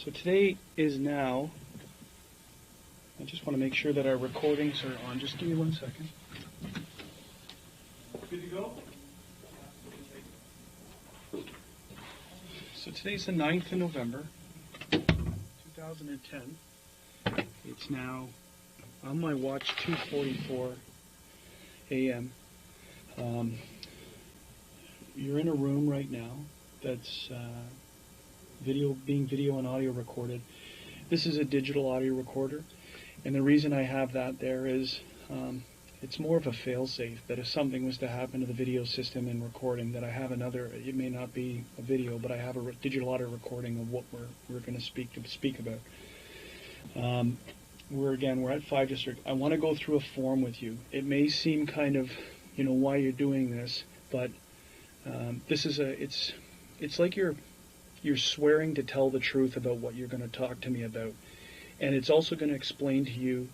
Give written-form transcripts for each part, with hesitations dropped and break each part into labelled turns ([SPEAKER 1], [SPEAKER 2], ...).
[SPEAKER 1] So today is now, I just want to make sure that our recordings are on. Just give me 1 second. Good to go? So today's the 9th of November, 2010. It's now, on my watch, 2:44 a.m. You're in a room right now that's being video and audio recorded. This is a digital audio recorder, and the reason I have that there is it's more of a fail-safe, that if something was to happen to the video system in recording, that I have another, it may not be a video, but I have a digital audio recording of what we're going to speak about. We're at 5 District. I want to go through a form with you. It may seem kind of, why you're doing this, but this is it's like you're swearing to tell the truth about what you're going to talk to me about, and it's also going to explain to you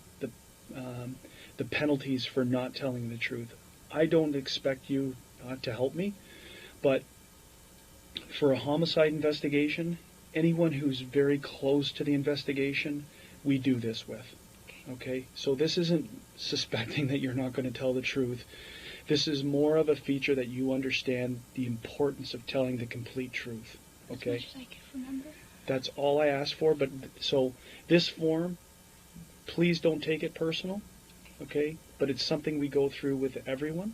[SPEAKER 1] the penalties for not telling the truth. I don't expect you to help me, but for a homicide investigation, anyone who's very close to the investigation, we do this with. Okay? So this isn't suspecting that you're not going to tell the truth. This is more of a feature that you understand the importance of telling the complete truth. Okay?
[SPEAKER 2] As much as I can remember.
[SPEAKER 1] That's all I asked for. But so this form, please don't take it personal. Okay? But it's something we go through with everyone.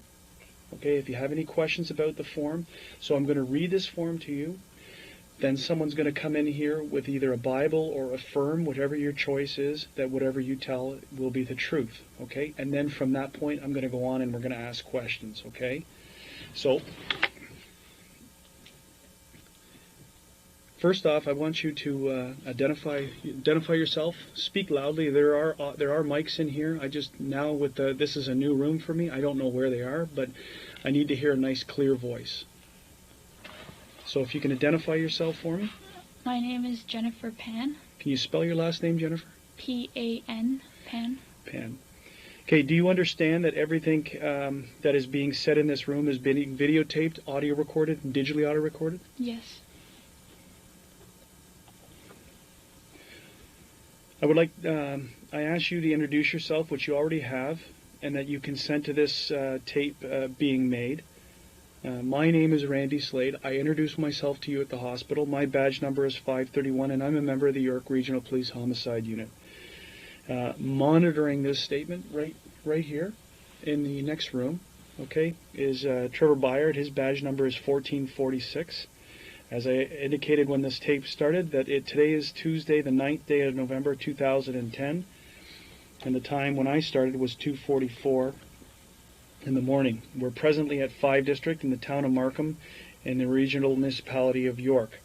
[SPEAKER 1] Okay? If you have any questions about the form, so I'm going to read this form to you. Then someone's going to come in here with either a Bible or affirm, whatever your choice is, that whatever you tell will be the truth, okay? And then from that point, I'm going to go on and we're going to ask questions, okay? So, first off, I want you to identify yourself. Speak loudly. There are mics in here. I just now this is a new room for me. I don't know where they are, but I need to hear a nice, clear voice. So if you can identify yourself for me.
[SPEAKER 2] My name is Jennifer Pan.
[SPEAKER 1] Can you spell your last name, Jennifer?
[SPEAKER 2] P-A-N, Pan.
[SPEAKER 1] Pan. Okay, do you understand that everything that is being said in this room is being videotaped, audio recorded, and digitally audio recorded?
[SPEAKER 2] Yes.
[SPEAKER 1] I would like, I ask you to introduce yourself, which you already have, and that you consent to this tape being made. My name is Randy Slade. I introduced myself to you at the hospital. My badge number is 531, and I'm a member of the York Regional Police Homicide Unit. Monitoring this statement right here in the next room, okay, is Trevor Byard. His badge number is 1446. As I indicated when this tape started, that today is Tuesday, the 9th day of November 2010, and the time when I started was 2:44 in the morning. We're presently at 5 District in the town of Markham in the regional municipality of York.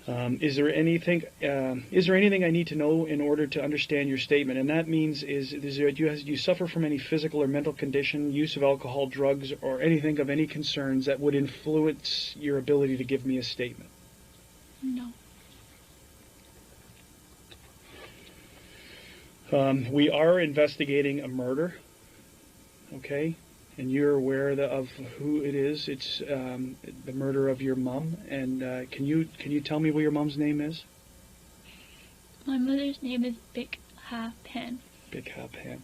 [SPEAKER 1] Is there anything I need to know in order to understand your statement? And that means do you suffer from any physical or mental condition, use of alcohol, drugs, or anything of any concerns that would influence your ability to give me a statement?
[SPEAKER 2] No.
[SPEAKER 1] We are investigating a murder. Okay, and you're aware of who it is. It's the murder of your mom. And can you tell me what your mom's name is?
[SPEAKER 2] My mother's name is Bik Ha Pan.
[SPEAKER 1] Bik Ha Pan.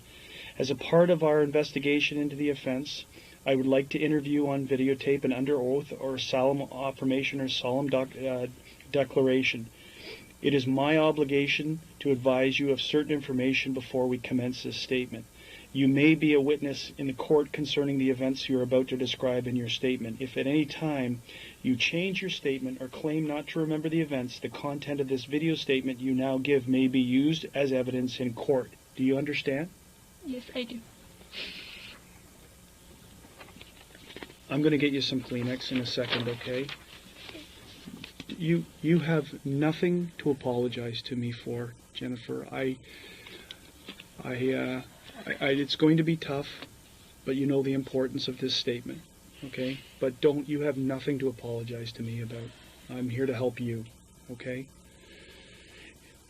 [SPEAKER 1] As a part of our investigation into the offense, I would like to interview on videotape and under oath or solemn affirmation or solemn declaration. It is my obligation to advise you of certain information before we commence this statement. You may be a witness in the court concerning the events you are about to describe in your statement. If at any time you change your statement or claim not to remember the events, the content of this video statement you now give may be used as evidence in court. Do you understand?
[SPEAKER 2] Yes, I do.
[SPEAKER 1] I'm going to get you some Kleenex in a second, okay? You have nothing to apologize to me for, Jennifer. It's going to be tough, but you know the importance of this statement, okay? But you have nothing to apologize to me about. I'm here to help you, okay?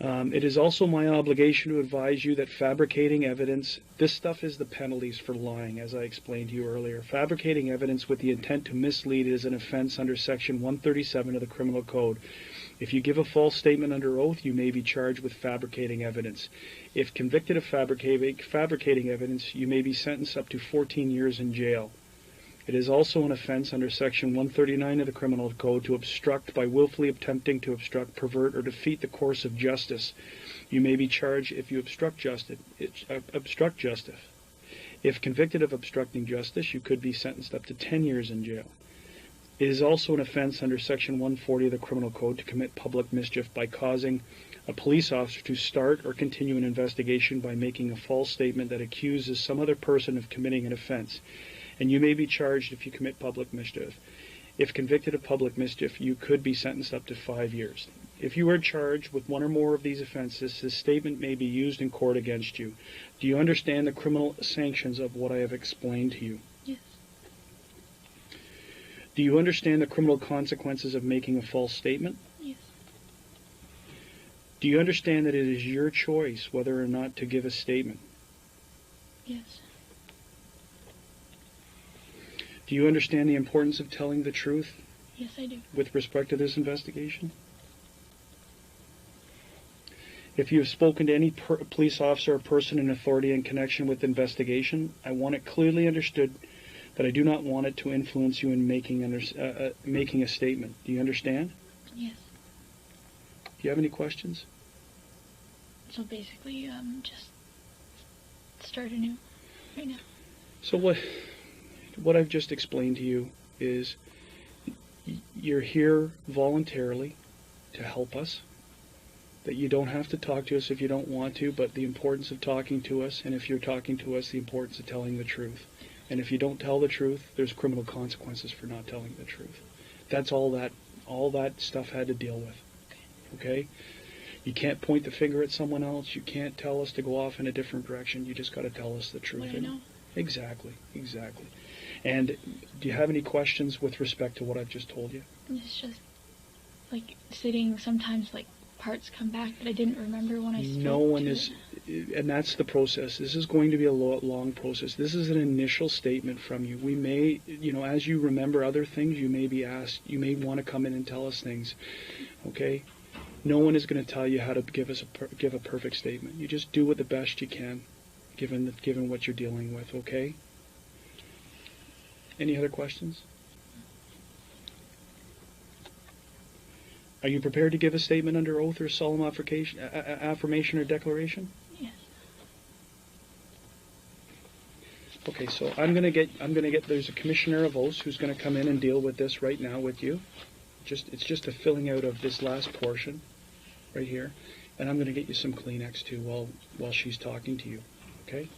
[SPEAKER 1] It is also my obligation to advise you that fabricating evidence, this stuff is the penalties for lying, as I explained to you earlier. Fabricating evidence with the intent to mislead is an offense under Section 137 of the Criminal Code. If you give a false statement under oath, you may be charged with fabricating evidence. If convicted of fabricating evidence, you may be sentenced up to 14 years in jail. It is also an offense under Section 139 of the Criminal Code to obstruct by willfully attempting to obstruct, pervert, or defeat the course of justice. You may be charged if you obstruct justice. If convicted of obstructing justice, you could be sentenced up to 10 years in jail. It is also an offense under Section 140 of the Criminal Code to commit public mischief by causing a police officer to start or continue an investigation by making a false statement that accuses some other person of committing an offense. And you may be charged if you commit public mischief. If convicted of public mischief, you could be sentenced up to 5 years. If you are charged with one or more of these offenses, this statement may be used in court against you. Do you understand the criminal sanctions of what I have explained to you?
[SPEAKER 2] Yes.
[SPEAKER 1] Do you understand the criminal consequences of making a false statement?
[SPEAKER 2] Yes.
[SPEAKER 1] Do you understand that it is your choice whether or not to give a statement?
[SPEAKER 2] Yes.
[SPEAKER 1] Do you understand the importance of telling the truth?
[SPEAKER 2] Yes, I do.
[SPEAKER 1] With respect to this investigation? If you have spoken to any police officer or person in authority in connection with the investigation, I want it clearly understood that I do not want it to influence you in making a statement. Do you understand?
[SPEAKER 2] Yes.
[SPEAKER 1] Do you have any questions?
[SPEAKER 2] So basically, just start anew right now.
[SPEAKER 1] So what I've just explained to you is you're here voluntarily to help us, that you don't have to talk to us if you don't want to, but the importance of talking to us, and if you're talking to us, the importance of telling the truth. And if you don't tell the truth, there's criminal consequences for not telling the truth. That's all that stuff had to deal with. Okay? You can't point the finger at someone else. You can't tell us to go off in a different direction. You just got to tell us the truth.
[SPEAKER 2] What I know.
[SPEAKER 1] Exactly. And do you have any questions with respect to what I've just told you?
[SPEAKER 2] It's just like sitting sometimes like parts come back that I didn't remember when I spoke.
[SPEAKER 1] No one is, and that's the process. This is going to be a long process. This is an initial statement from you. We may, as you remember other things, you may be asked, you may want to come in and tell us things, okay? No one is going to tell you how to give a perfect statement. You just do it the best you can, given what you're dealing with, okay? Any other questions? Are you prepared to give a statement under oath or solemn affirmation or declaration?
[SPEAKER 2] Yes.
[SPEAKER 1] Okay, so I'm gonna get. There's a commissioner of oaths who's gonna come in and deal with this right now with you. It's just a filling out of this last portion, right here, and I'm gonna get you some Kleenex too while she's talking to you. Okay.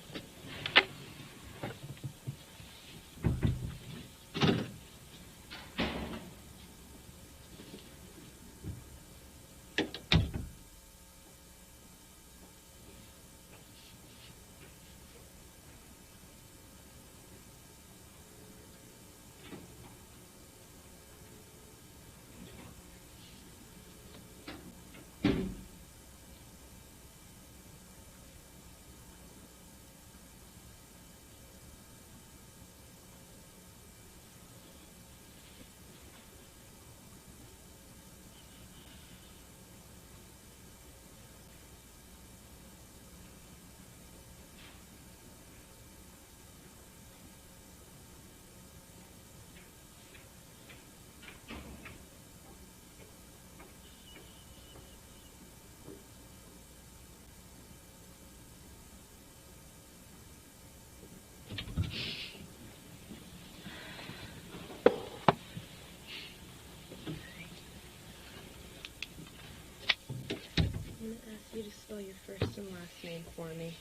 [SPEAKER 3] You to spell your first and last name for me.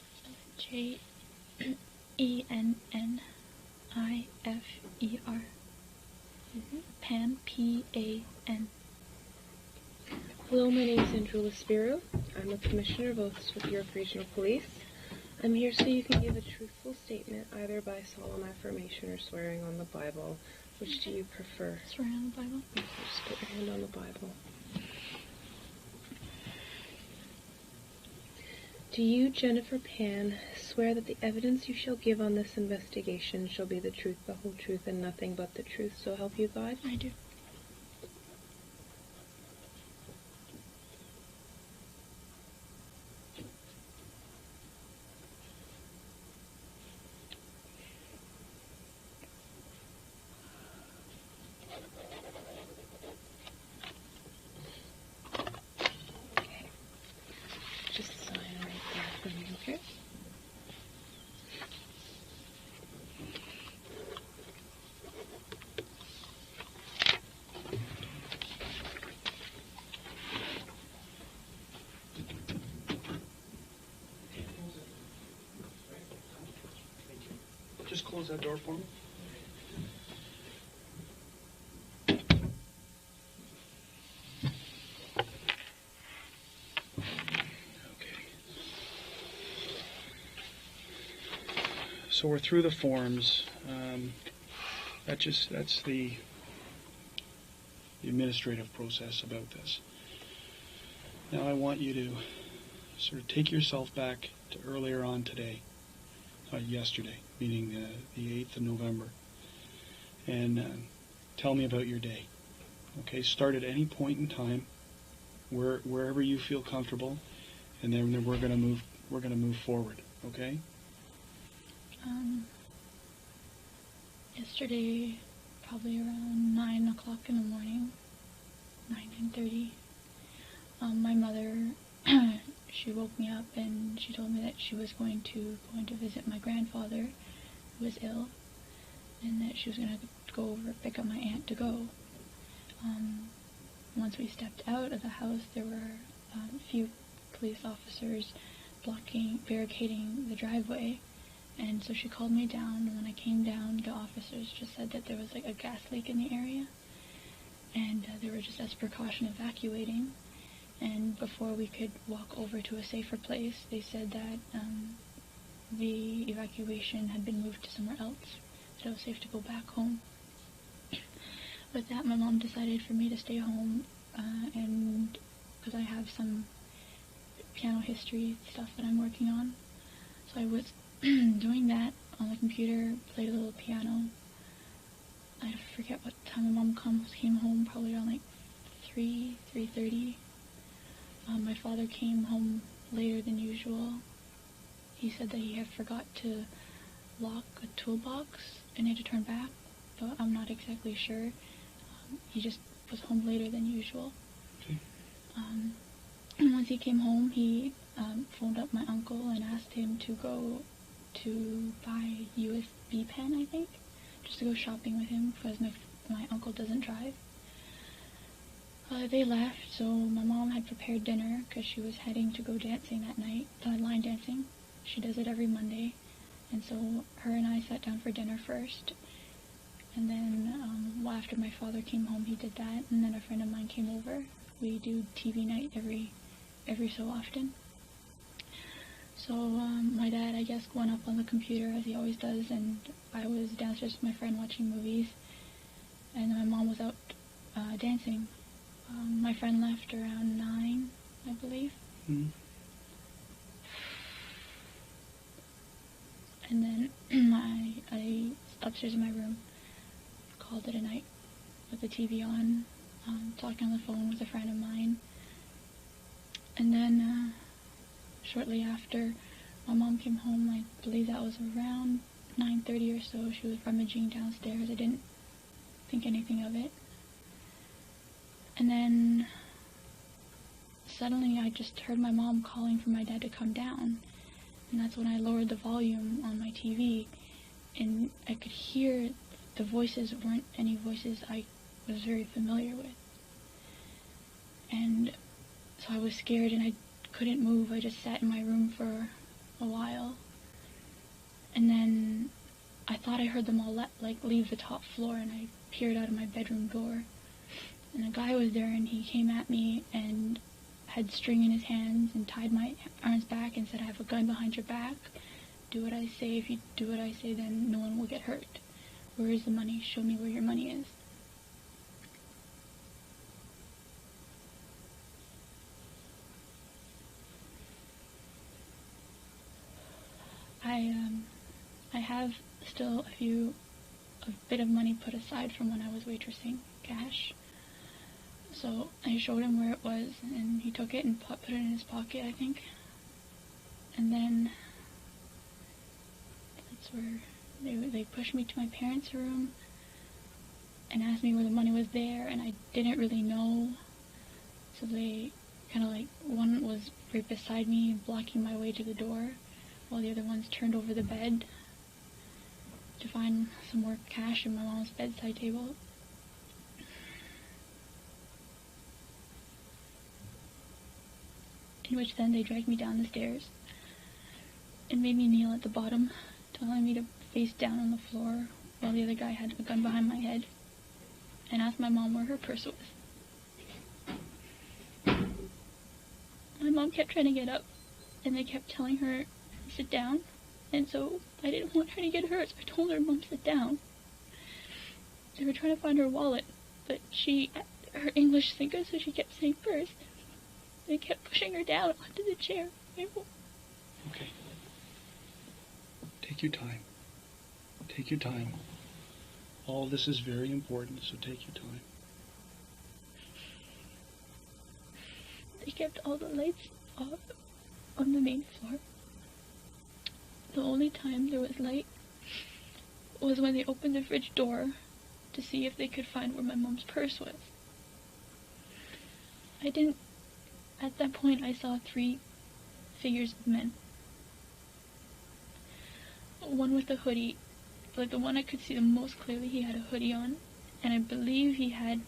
[SPEAKER 2] Jennifer. Pan, Pan.
[SPEAKER 3] Hello, my name is Andrew Spiro. I'm a Commissioner of Oaths with York Regional Police. I'm here so you can give a truthful statement either by solemn affirmation or swearing on the Bible. Which do you prefer?
[SPEAKER 2] Swearing on the Bible.
[SPEAKER 3] Okay, just put your hand on the Bible. Do you, Jennifer Pan, swear that the evidence you shall give on this investigation shall be the truth, the whole truth, and nothing but the truth, so help you God?
[SPEAKER 2] I do.
[SPEAKER 1] close that door for me? Okay. So we're through the forms. That's the administrative process about this. Now I want you to sort of take yourself back to earlier on today, yesterday, meaning the 8th of November, and tell me about your day. Okay, start at any point in time, wherever you feel comfortable, and then we're gonna move forward. Okay.
[SPEAKER 2] Yesterday, probably around 9 o'clock in the morning, 9:30. My mother, she woke me up and she told me that she was going to visit my grandfather, who was ill, and that she was going to go over pick up my aunt to go. Once we stepped out of the house, there were a few police officers barricading the driveway, and so she called me down, and when I came down, the officers just said that there was like a gas leak in the area, and they were just as precaution evacuating. And before we could walk over to a safer place, they said that the evacuation had been moved to somewhere else, that it was safe to go back home. With that, my mom decided for me to stay home, and because I have some piano history stuff that I'm working on. So I was doing that on the computer, played a little piano. I forget what time my mom came home, probably around like 3:30. My father came home later than usual. He said that he had forgot to lock a toolbox and had to turn back, but I'm not exactly sure. He just was home later than usual.
[SPEAKER 1] Okay.
[SPEAKER 2] And once he came home, he phoned up my uncle and asked him to go to buy a USB pen, I think, just to go shopping with him, because my uncle doesn't drive. They left, so my mom had prepared dinner because she was heading to go dancing that night, line dancing. She does it every Monday, and so her and I sat down for dinner first, and then after my father came home, he did that, and then a friend of mine came over. We do TV night every so often. So my dad, I guess, went up on the computer as he always does, and I was downstairs with my friend watching movies, and my mom was out dancing. My friend left around 9, I believe.
[SPEAKER 1] Mm-hmm.
[SPEAKER 2] And then I upstairs in my room, called it a night with the TV on, talking on the phone with a friend of mine. And then shortly after, my mom came home. I believe that was around 9:30 or so. She was rummaging downstairs. I didn't think anything of it. And then suddenly I just heard my mom calling for my dad to come down. And that's when I lowered the volume on my TV, and I could hear the voices weren't any voices I was very familiar with. And so I was scared and I couldn't move. I just sat in my room for a while. And then I thought I heard them all leave the top floor, and I peered out of my bedroom door. And a guy was there, and he came at me and had string in his hands and tied my arms back and said, "I have a gun behind your back. Do what I say. If you do what I say, then no one will get hurt. Where is the money? Show me where your money is." I have still a bit of money put aside from when I was waitressing, cash. So I showed him where it was, and he took it and put it in his pocket, I think. And then that's where they pushed me to my parents' room and asked me where the money was there, and I didn't really know. So they kind of one was right beside me, blocking my way to the door, while the other ones turned over the bed to find some more cash in my mom's bedside table. In which then they dragged me down the stairs and made me kneel at the bottom, telling me to face down on the floor while the other guy had a gun behind my head and asked my mom where her purse was. My mom kept trying to get up, and they kept telling her, sit down, and so I didn't want her to get hurt, so I told her, Mom, sit down. They were trying to find her wallet, but her English isn't good, so she kept saying purse. They kept pushing her down onto the chair.
[SPEAKER 1] Okay. Take your time. Take your time. All this is very important, so take your time.
[SPEAKER 2] They kept all the lights off on the main floor. The only time there was light was when they opened the fridge door to see if they could find where my mom's purse was. At that point, I saw 3 figures of men. One with a hoodie, like the one I could see the most clearly, he had a hoodie on, and I believe he had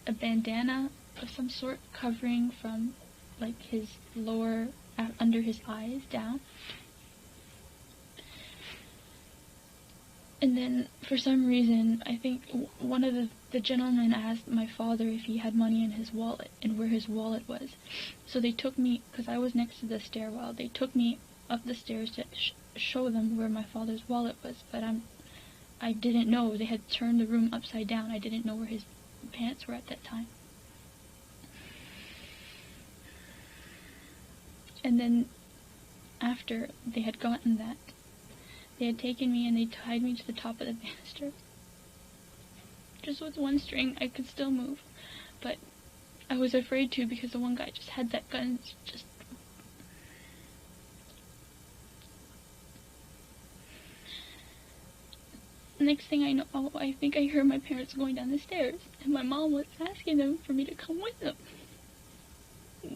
[SPEAKER 2] a bandana of some sort covering from like his lower, under his eyes down. And then, for some reason, I think one of the gentlemen asked my father if he had money in his wallet and where his wallet was. So they took me, because I was next to the stairwell, they took me up the stairs to show them where my father's wallet was. But I didn't know. They had turned the room upside down. I didn't know where his pants were at that time. And then, after they had gotten that, they had taken me and they tied me to the top of the banister. Just with one string, I could still move, but I was afraid to because the one guy just had that gun. Just next thing I know, I think I heard my parents going down the stairs, and my mom was asking them for me to come with them.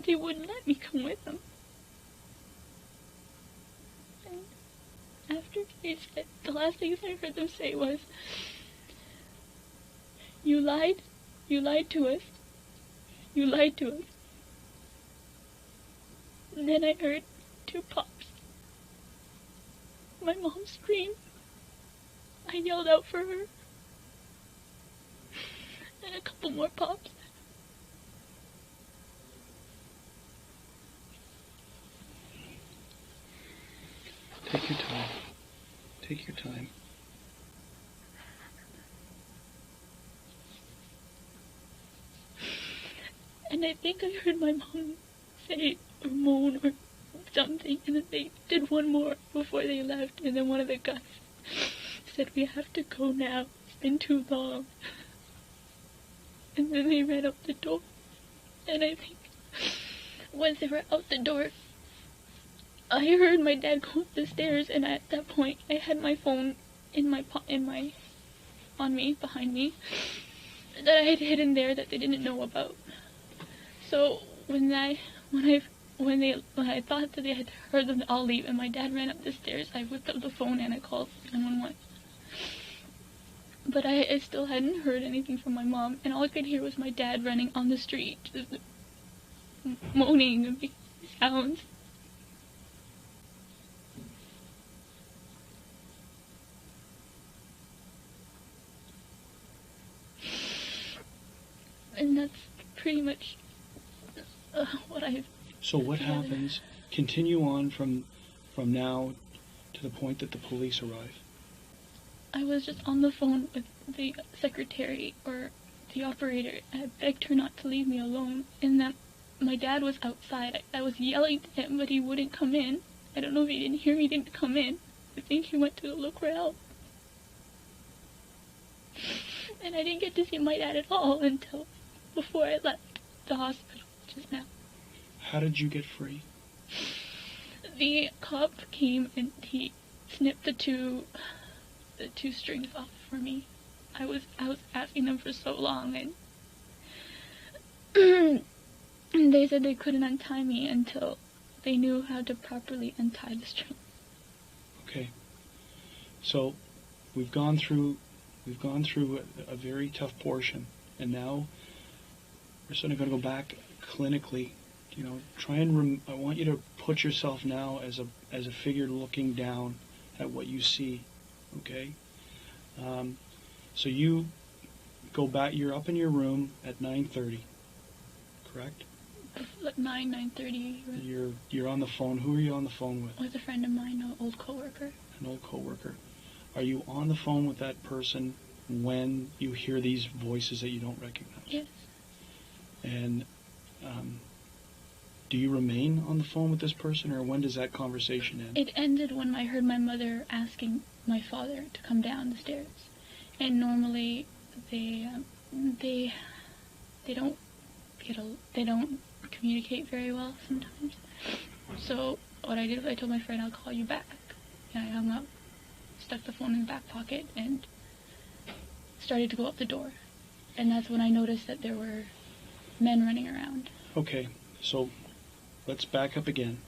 [SPEAKER 2] They wouldn't let me come with them. After they said, the last things I heard them say was, you lied to us, you lied to us. And then I heard 2 pops. My mom screamed. I yelled out for her. And a couple more pops.
[SPEAKER 1] Take your time. Take your time.
[SPEAKER 2] And I think I heard my mom say or moan or something, and then they did one more before they left, and then one of the guys said, we have to go now, it's been too long. And then they ran out the door, and I think once they were out the door, I heard my dad go up the stairs, and at that point, I had my phone on me, behind me, that I had hidden there that they didn't know about. So when I thought that they had heard them all leave, and my dad ran up the stairs, I whipped up the phone and I called 911. But I still hadn't heard anything from my mom, and all I could hear was my dad running on the street, just moaning and making sounds. And that's pretty much what I've...
[SPEAKER 1] So what happens? Continue on from now to the point that the police arrive.
[SPEAKER 2] I was just on the phone with the secretary, or the operator, and I begged her not to leave me alone, and that my dad was outside. I was yelling to him, but he wouldn't come in. I don't know if he didn't hear me, he didn't come in. I think he went to go look for help. And I didn't get to see my dad at all until before I left the hospital just now.
[SPEAKER 1] How did you get free?
[SPEAKER 2] The cop came and he snipped the two strings off for me. I was asking them for so long, and they said they couldn't untie me until they knew how to properly untie the string.
[SPEAKER 1] Okay. So we've gone through a very tough portion, and now we're sort of going to go back clinically. You know, try and I want you to put yourself now as a figure looking down at what you see. Okay? So you go back, you're up in your room at 9:30, correct?
[SPEAKER 2] Like 9:30.
[SPEAKER 1] You're on the phone. Who are you on the phone with?
[SPEAKER 2] With a friend of mine, an old coworker.
[SPEAKER 1] An old coworker. Are you on the phone with that person when you hear these voices that you don't recognize?
[SPEAKER 2] Yes.
[SPEAKER 1] And do you remain on the phone with this person, or when does that conversation end?
[SPEAKER 2] It ended when I heard my mother asking my father to come down the stairs. And normally they don't they don't communicate very well sometimes. So what I did was I told my friend I'll call you back. And I hung up, stuck the phone in the back pocket, and started to go up the door. And that's when I noticed that there were men running around.
[SPEAKER 1] Okay, so let's back up again.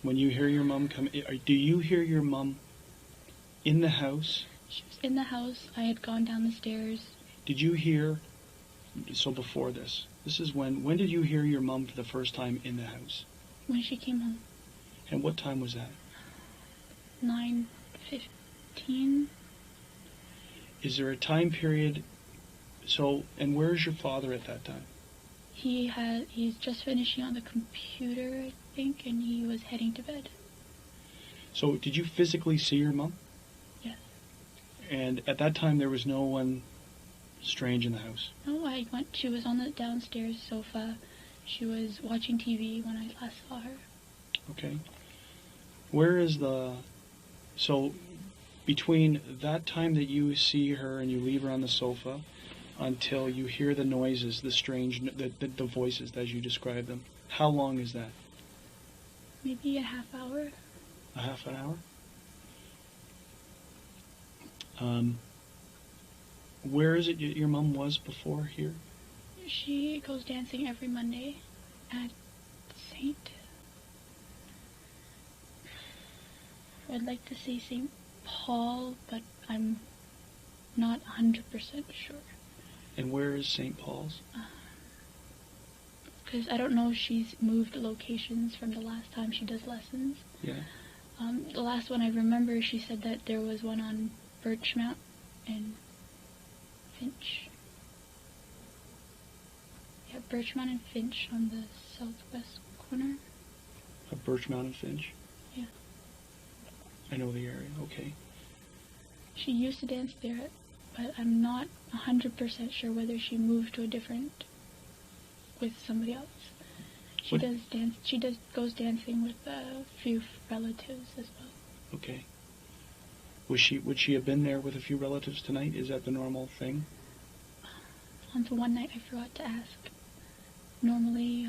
[SPEAKER 1] When you hear your mom come, do you hear your mom in the house?
[SPEAKER 2] She was in the house. I had gone down the stairs.
[SPEAKER 1] Did you hear, so before this is when did you hear your mom for the first time in the house?
[SPEAKER 2] When she came home.
[SPEAKER 1] And what time was that?
[SPEAKER 2] 9:15.
[SPEAKER 1] Is there a time period, and where's your father at that time?
[SPEAKER 2] He's just finishing on the computer, I think, and he was heading to bed.
[SPEAKER 1] So did you physically see your mom?
[SPEAKER 2] Yes.
[SPEAKER 1] And at that time there was no one strange in the house?
[SPEAKER 2] No, she was on the downstairs sofa. She was watching TV when I last saw her.
[SPEAKER 1] Okay. Where is so between that time that you see her and you leave her on the sofa until you hear the noises, the strange, the voices as you describe them, how long is that?
[SPEAKER 2] Maybe a half hour.
[SPEAKER 1] A half an hour? Where is it your mom was before here?
[SPEAKER 2] She goes dancing every Monday at I'd like to say St. Paul, but I'm not 100% sure.
[SPEAKER 1] And where is St. Paul's?
[SPEAKER 2] Because I don't know if she's moved locations from the last time she does lessons.
[SPEAKER 1] Yeah.
[SPEAKER 2] The last one I remember, she said that there was one on Birchmount and Finch. Yeah, Birchmount and Finch on the southwest corner.
[SPEAKER 1] Birchmount and Finch?
[SPEAKER 2] Yeah.
[SPEAKER 1] I know the area, okay.
[SPEAKER 2] She used to dance there, but I'm not 100% sure whether she moved to a different, with somebody else. She does dance. She goes dancing with a few relatives as well.
[SPEAKER 1] Okay. Would she have been there with a few relatives tonight? Is that the normal thing?
[SPEAKER 2] On the one night I forgot to ask. Normally,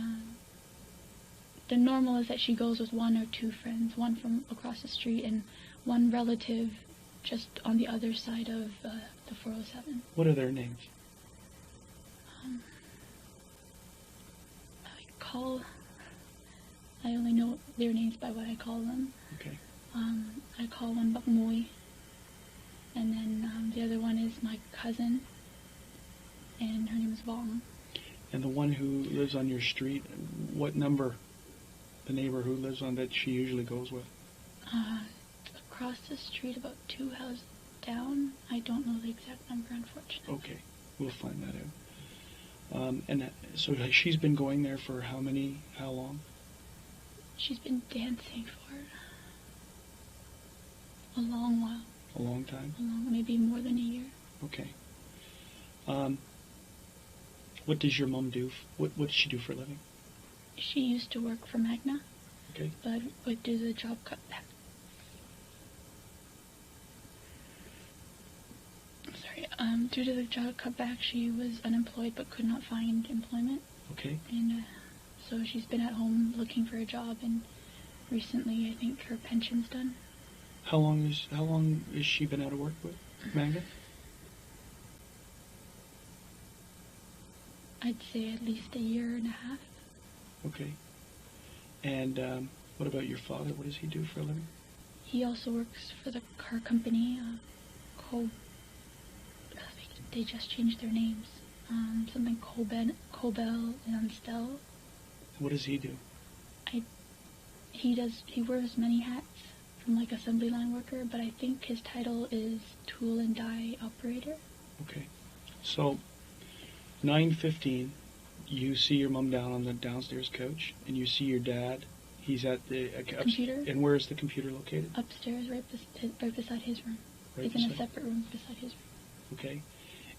[SPEAKER 2] the normal is that she goes with one or two friends, one from across the street and one relative just on the other side of the 407.
[SPEAKER 1] What are their names?
[SPEAKER 2] I only know their names by what I call them.
[SPEAKER 1] Okay.
[SPEAKER 2] I call one Bakmoy, and then the other one is my cousin, and her name is Vong.
[SPEAKER 1] And the one who lives on your street, what number? The neighbor who lives on that she usually goes with?
[SPEAKER 2] Across the street, about 2 houses down. I don't know the exact number, unfortunately.
[SPEAKER 1] Okay, we'll find that out. And so she's been going there for how long?
[SPEAKER 2] She's been dancing for a long while.
[SPEAKER 1] A long time?
[SPEAKER 2] Maybe more than a year.
[SPEAKER 1] Okay. What does your mom do? What does she do for a living?
[SPEAKER 2] She used to work for Magna.
[SPEAKER 1] Okay.
[SPEAKER 2] But due to the job cutback. Due to the job cutback, she was unemployed but could not find employment.
[SPEAKER 1] Okay.
[SPEAKER 2] And so she's been at home looking for a job, and recently I think her pension's done.
[SPEAKER 1] How long has she been out of work with Magna?
[SPEAKER 2] I'd say at least a year and a half.
[SPEAKER 1] Okay. And what about your father? What does he do for a living?
[SPEAKER 2] He also works for the car company, they just changed their names. Something Cobel and Stel.
[SPEAKER 1] What does he do?
[SPEAKER 2] He wears many hats. from like assembly line worker, but I think his title is tool and die operator.
[SPEAKER 1] Okay. So 9:15, you see your mom down on the downstairs couch, and you see your dad. He's at the
[SPEAKER 2] Computer.
[SPEAKER 1] And where is the computer located?
[SPEAKER 2] Upstairs, right beside his room.
[SPEAKER 1] Right
[SPEAKER 2] He's in a
[SPEAKER 1] beside-
[SPEAKER 2] separate room beside his room.
[SPEAKER 1] Okay.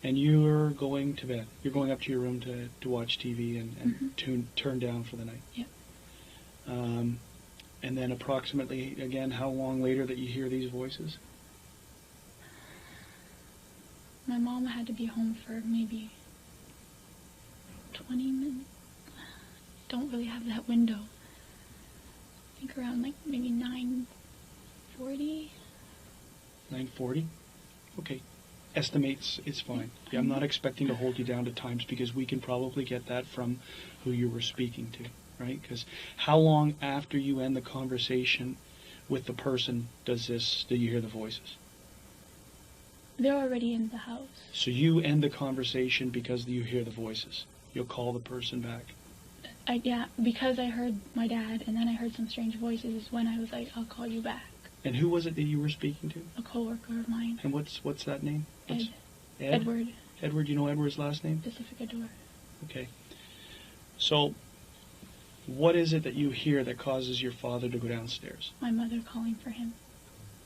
[SPEAKER 1] And you're going to bed. You're going up to your room to watch TV and turn down for the night.
[SPEAKER 2] Yep.
[SPEAKER 1] And then approximately, again, how long later that you hear these voices?
[SPEAKER 2] My mom had to be home for maybe 20 minutes. Don't really have that window. I think around like maybe 9:40.
[SPEAKER 1] 9:40? Okay. Estimates, it's fine. Yeah, I'm not expecting to hold you down to times because we can probably get that from who you were speaking to, right? Because how long after you end the conversation with the person do you hear the voices?
[SPEAKER 2] They're already in the house.
[SPEAKER 1] So you end the conversation because you hear the voices. You'll call the person back.
[SPEAKER 2] Yeah, because I heard my dad and then I heard some strange voices is when I was like, I'll call you back.
[SPEAKER 1] And who was it that you were speaking to?
[SPEAKER 2] A coworker of mine.
[SPEAKER 1] And what's that name? What's, Ed?
[SPEAKER 2] Edward.
[SPEAKER 1] Edward, you know Edward's last name?
[SPEAKER 2] Pacific Door.
[SPEAKER 1] Okay. So, what is it that you hear that causes your father to go downstairs?
[SPEAKER 2] My mother calling for him.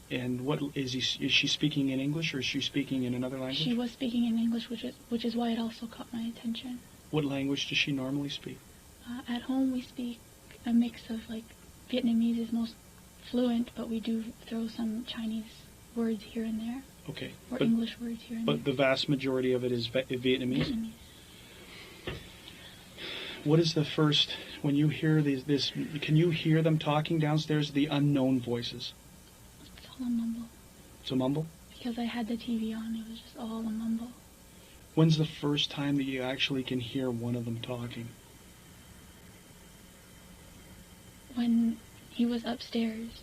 [SPEAKER 1] And what is he? Is she speaking in English or is she speaking in another language?
[SPEAKER 2] She was speaking in English, which is why it also caught my attention.
[SPEAKER 1] What language does she normally speak?
[SPEAKER 2] At home we speak a mix of like Vietnamese is most fluent, but we do throw some Chinese words here and there.
[SPEAKER 1] Okay.
[SPEAKER 2] Or English words here and
[SPEAKER 1] there. But the vast majority of it is Vietnamese?
[SPEAKER 2] Vietnamese.
[SPEAKER 1] What is the first, when you hear this, can you hear them talking downstairs, the unknown voices?
[SPEAKER 2] It's all a mumble.
[SPEAKER 1] It's a mumble?
[SPEAKER 2] Because I had the TV on, it was just all a mumble.
[SPEAKER 1] When's the first time that you actually can hear one of them talking?
[SPEAKER 2] When he was upstairs,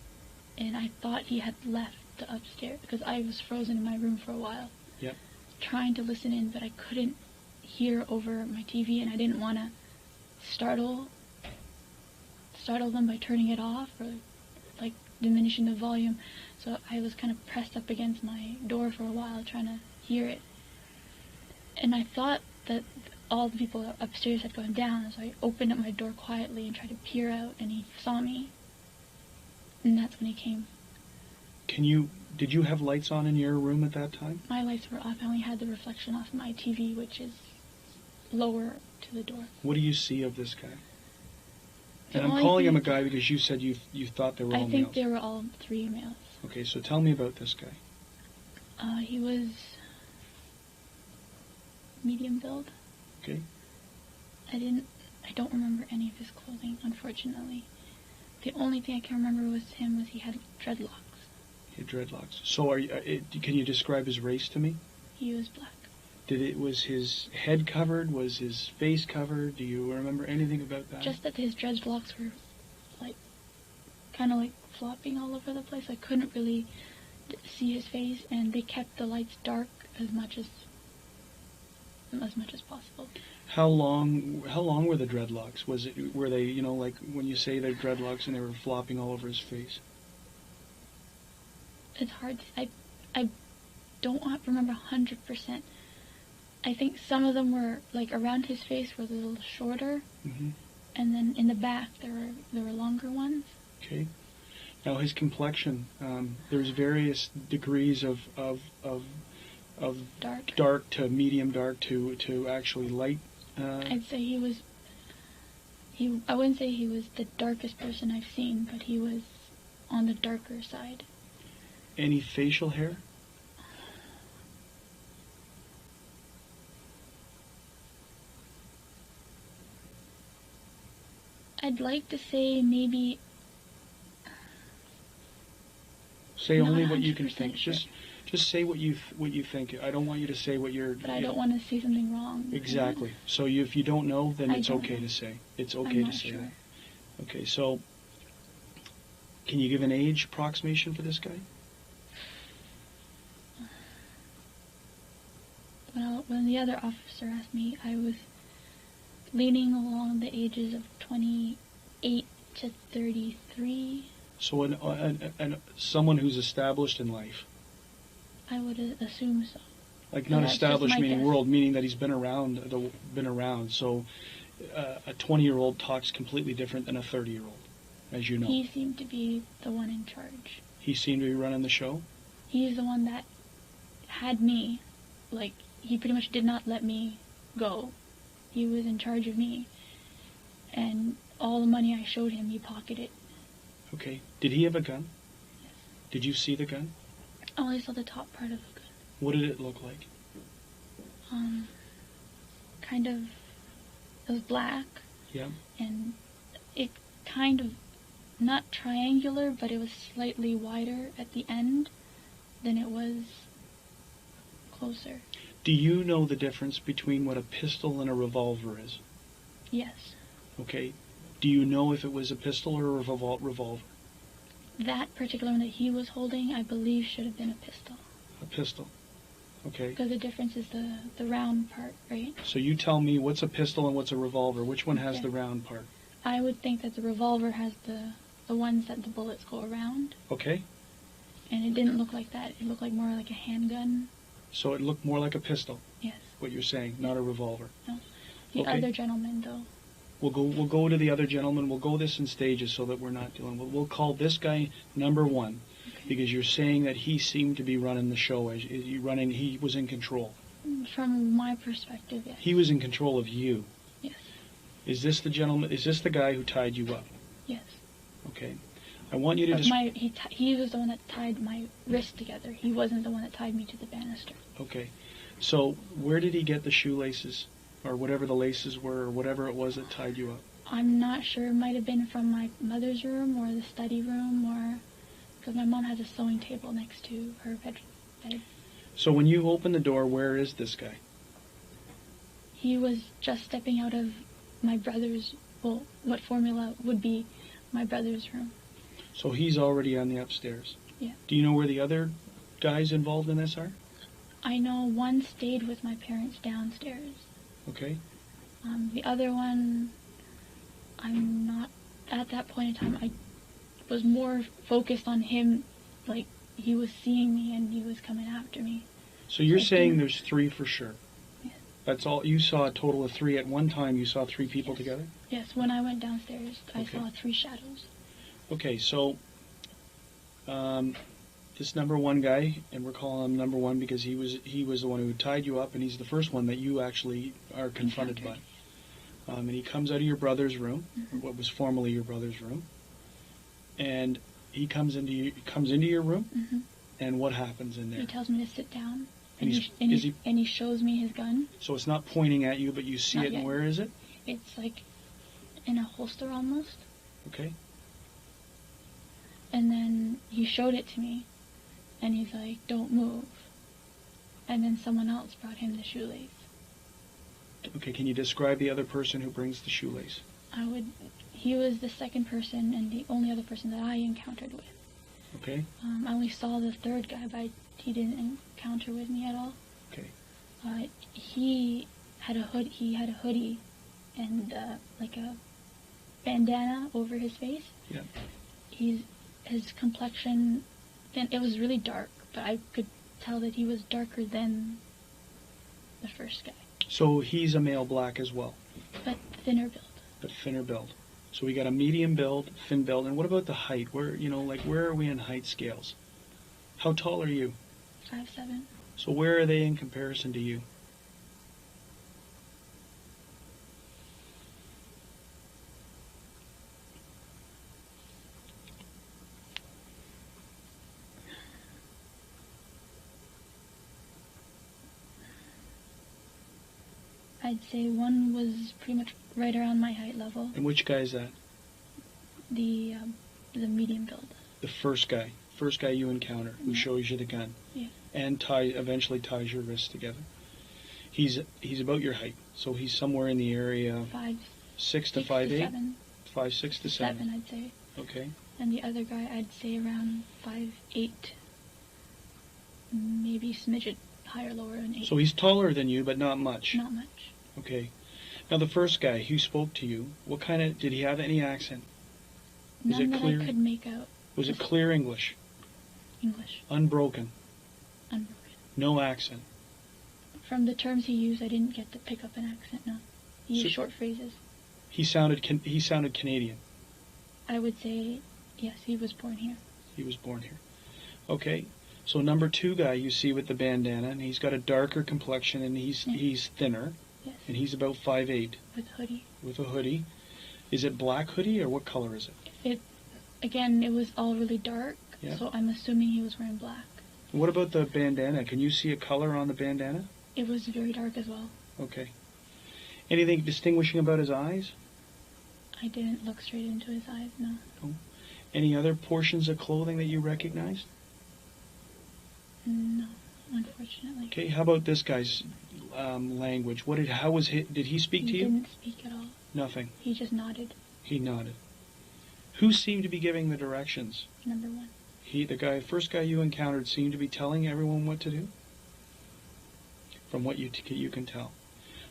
[SPEAKER 2] and I thought he had left the upstairs, because I was frozen in my room for a while.
[SPEAKER 1] Yep.
[SPEAKER 2] Trying to listen in, but I couldn't hear over my TV, and I didn't want to startle them by turning it off or like diminishing the volume. So I was kind of pressed up against my door for a while trying to hear it. And I thought that all the people upstairs had gone down, so I opened up my door quietly and tried to peer out, and he saw me. And that's when he came.
[SPEAKER 1] Did you have lights on in your room at that time?
[SPEAKER 2] My lights were off. I only had the reflection off my TV, which is lower to the door.
[SPEAKER 1] What do you see of this guy? And I'm calling him a guy because you said you thought they were all males.
[SPEAKER 2] I think they were all 3 males.
[SPEAKER 1] Okay, so tell me about this guy.
[SPEAKER 2] He was medium build.
[SPEAKER 1] Okay.
[SPEAKER 2] I don't remember any of his clothing, unfortunately. The only thing I can remember was he had dreadlocks.
[SPEAKER 1] He had dreadlocks. So can you describe his race to me?
[SPEAKER 2] He was black.
[SPEAKER 1] Was his head covered? Was his face covered? Do you remember anything about that?
[SPEAKER 2] Just that his dreadlocks were kind of like flopping all over the place. I couldn't really see his face, and they kept the lights dark as much as possible.
[SPEAKER 1] How long were the dreadlocks? Were they like when you say they're dreadlocks and they were flopping all over his face?
[SPEAKER 2] It's hard. I don't remember 100%. I think some of them were like around his face were a little shorter, and then in the back there were longer ones. Okay.
[SPEAKER 1] Now his complexion, there's various degrees of dark to medium dark to actually light.
[SPEAKER 2] I'd say I wouldn't say he was the darkest person I've seen, but he was on the darker side.
[SPEAKER 1] Any facial hair?
[SPEAKER 2] I'd like to say maybe.
[SPEAKER 1] Say only what you can think.
[SPEAKER 2] Sure.
[SPEAKER 1] Just say what you think. I don't want you to say what you're.
[SPEAKER 2] But I don't want to say something wrong.
[SPEAKER 1] Exactly. So if you don't know, then it's okay to say. It's okay to say that. Okay. So, can you give an age approximation for this guy?
[SPEAKER 2] Well, when the other officer asked me, I was leaning along the ages of 28 to 33.
[SPEAKER 1] So someone who's established in life.
[SPEAKER 2] I would assume so.
[SPEAKER 1] Like
[SPEAKER 2] So
[SPEAKER 1] not
[SPEAKER 2] that's just
[SPEAKER 1] established
[SPEAKER 2] my
[SPEAKER 1] meaning
[SPEAKER 2] guess.
[SPEAKER 1] world, meaning that he's been around. So a 20-year-old talks completely different than a 30-year-old, as you know.
[SPEAKER 2] He seemed to be the one in charge.
[SPEAKER 1] He seemed to be running the show.
[SPEAKER 2] He's the one that had me. Like, he pretty much did not let me go. He was in charge of me. And all the money I showed him, he pocketed.
[SPEAKER 1] Okay. Did he have a gun?
[SPEAKER 2] Yes.
[SPEAKER 1] Did you see the gun?
[SPEAKER 2] I only saw the top part of the gun.
[SPEAKER 1] What did it look like?
[SPEAKER 2] Kind of, it was black.
[SPEAKER 1] Yeah.
[SPEAKER 2] And it kind of, not triangular, but it was slightly wider at the end than it was closer.
[SPEAKER 1] Do you know the difference between what a pistol and a revolver is?
[SPEAKER 2] Yes.
[SPEAKER 1] Okay. Do you know if it was a pistol or a revolver?
[SPEAKER 2] That particular one that he was holding, I believe, should have been a pistol.
[SPEAKER 1] A pistol. Okay.
[SPEAKER 2] Because the difference is the round part, right?
[SPEAKER 1] So you tell me what's a pistol and what's a revolver. Which one has
[SPEAKER 2] Okay.
[SPEAKER 1] the round part?
[SPEAKER 2] I would think that the revolver has the ones that the bullets go around.
[SPEAKER 1] Okay.
[SPEAKER 2] And it didn't look like that. It looked like more like a handgun.
[SPEAKER 1] So it looked more like a pistol.
[SPEAKER 2] Yes.
[SPEAKER 1] What you're saying, not a revolver.
[SPEAKER 2] The
[SPEAKER 1] Okay.
[SPEAKER 2] other gentleman, though.
[SPEAKER 1] We'll go to the other gentleman. We'll go this in stages so that we're not dealing. We'll call this guy number one,
[SPEAKER 2] Okay.
[SPEAKER 1] because you're saying that he seemed to be running the show. He was in control.
[SPEAKER 2] From my perspective, yes.
[SPEAKER 1] He was in control of you.
[SPEAKER 2] Yes.
[SPEAKER 1] Is this the gentleman? Is this the guy who tied you up?
[SPEAKER 2] Yes.
[SPEAKER 1] Okay. I want you to
[SPEAKER 2] But he was the one that tied my wrist together. He wasn't the one that tied me to the banister.
[SPEAKER 1] Okay. So where did he get the shoelaces, or whatever the laces were, or whatever it was that tied you up?
[SPEAKER 2] I'm not sure. It might have been from my mother's room or the study room, or because my mom has a sewing table next to her bed.
[SPEAKER 1] So when you open the door, where is this guy?
[SPEAKER 2] He was just stepping out of my brother's, well, what formula would be my brother's room.
[SPEAKER 1] So he's already on the upstairs.
[SPEAKER 2] Yeah.
[SPEAKER 1] Do you know where the other guys involved in this are?
[SPEAKER 2] I know one stayed with my parents downstairs.
[SPEAKER 1] Okay.
[SPEAKER 2] The other one, I'm not, at that point in time, I was more focused on him, like, he was seeing me and he was coming after me.
[SPEAKER 1] So you're
[SPEAKER 2] I
[SPEAKER 1] saying
[SPEAKER 2] think-
[SPEAKER 1] there's three for sure?
[SPEAKER 2] Yes.
[SPEAKER 1] That's all? You saw a total of three at one time? You saw three people
[SPEAKER 2] Yes.
[SPEAKER 1] together?
[SPEAKER 2] Yes, when I went downstairs, I
[SPEAKER 1] Okay.
[SPEAKER 2] saw 3 shadows.
[SPEAKER 1] Okay, so this number one guy, and we're calling him number one because he was the one who tied you up, and he's the first one that you actually are confronted by. And he comes out of your brother's room,
[SPEAKER 2] Mhm.
[SPEAKER 1] what was formerly your brother's room, and he comes into your room,
[SPEAKER 2] Hmm.
[SPEAKER 1] and what happens in there?
[SPEAKER 2] He tells me to sit down,
[SPEAKER 1] And
[SPEAKER 2] and,
[SPEAKER 1] he's-
[SPEAKER 2] he shows me his gun.
[SPEAKER 1] So it's not pointing at you, but you see
[SPEAKER 2] Not
[SPEAKER 1] it, and
[SPEAKER 2] yet.
[SPEAKER 1] where is it?
[SPEAKER 2] It's like in a holster almost.
[SPEAKER 1] Okay.
[SPEAKER 2] And then he showed it to me, and he's like, "Don't move." And then someone else brought him the shoelace.
[SPEAKER 1] Okay, can you describe the other person who brings the shoelace?
[SPEAKER 2] He was the second person and the only other person that I encountered with.
[SPEAKER 1] Okay.
[SPEAKER 2] I only saw the third guy, but he didn't encounter with me at all.
[SPEAKER 1] Okay.
[SPEAKER 2] He had a hoodie and like a bandana over his face.
[SPEAKER 1] Yeah.
[SPEAKER 2] His complexion, and it was really dark, but I could tell that he was darker than the first guy,
[SPEAKER 1] So he's a male black as well,
[SPEAKER 2] but thinner build.
[SPEAKER 1] but thinner build. So we got a medium build, thin build, and what about the height? Where are we in height scales? How tall are you?
[SPEAKER 2] 5'7".
[SPEAKER 1] So where are they in comparison to you?
[SPEAKER 2] I'd say one was pretty much right around my height level.
[SPEAKER 1] And which guy is that?
[SPEAKER 2] The medium build.
[SPEAKER 1] The first guy you encounter who shows you the gun,
[SPEAKER 2] Yeah.
[SPEAKER 1] and eventually ties your wrists together. He's about your height, so he's somewhere in the area 6 to 5'8",
[SPEAKER 2] 7.
[SPEAKER 1] 5'6" to 7.
[SPEAKER 2] 7, I'd say.
[SPEAKER 1] Okay.
[SPEAKER 2] And the other guy, I'd say around 5'8", maybe smidget higher, lower than 8.
[SPEAKER 1] So he's taller than you, but not much.
[SPEAKER 2] Not much.
[SPEAKER 1] Okay. Now the first guy who spoke to you, did he have any accent? Is
[SPEAKER 2] None
[SPEAKER 1] it
[SPEAKER 2] that
[SPEAKER 1] clear?
[SPEAKER 2] I could make out.
[SPEAKER 1] Was it clear English?
[SPEAKER 2] English.
[SPEAKER 1] Unbroken?
[SPEAKER 2] Unbroken.
[SPEAKER 1] No accent?
[SPEAKER 2] From the terms he used, I didn't get to pick up an accent, no. He used short phrases.
[SPEAKER 1] He sounded Canadian?
[SPEAKER 2] I would say, yes, he was born here.
[SPEAKER 1] He was born here. Okay. So number 2 guy you see with the bandana, and he's got a darker complexion, and he's thinner,
[SPEAKER 2] Yes.
[SPEAKER 1] and he's about 5'8".
[SPEAKER 2] With a hoodie.
[SPEAKER 1] With a hoodie. Is it black hoodie, or what color is it?
[SPEAKER 2] Again, it was all really dark,
[SPEAKER 1] Yeah.
[SPEAKER 2] so I'm assuming he was wearing black.
[SPEAKER 1] What about the bandana? Can you see a color on the bandana?
[SPEAKER 2] It was very dark as well.
[SPEAKER 1] Okay. Anything distinguishing about his eyes?
[SPEAKER 2] I didn't look straight into his eyes, no.
[SPEAKER 1] Any other portions of clothing that you recognized?
[SPEAKER 2] No, unfortunately.
[SPEAKER 1] Okay, how about this guy's language? Did he speak to
[SPEAKER 2] He
[SPEAKER 1] you?
[SPEAKER 2] didn't speak at all.
[SPEAKER 1] Nothing.
[SPEAKER 2] He just nodded.
[SPEAKER 1] He nodded. Who seemed to be giving the directions?
[SPEAKER 2] Number 1.
[SPEAKER 1] The first guy you encountered seemed to be telling everyone what to do? From what you can tell.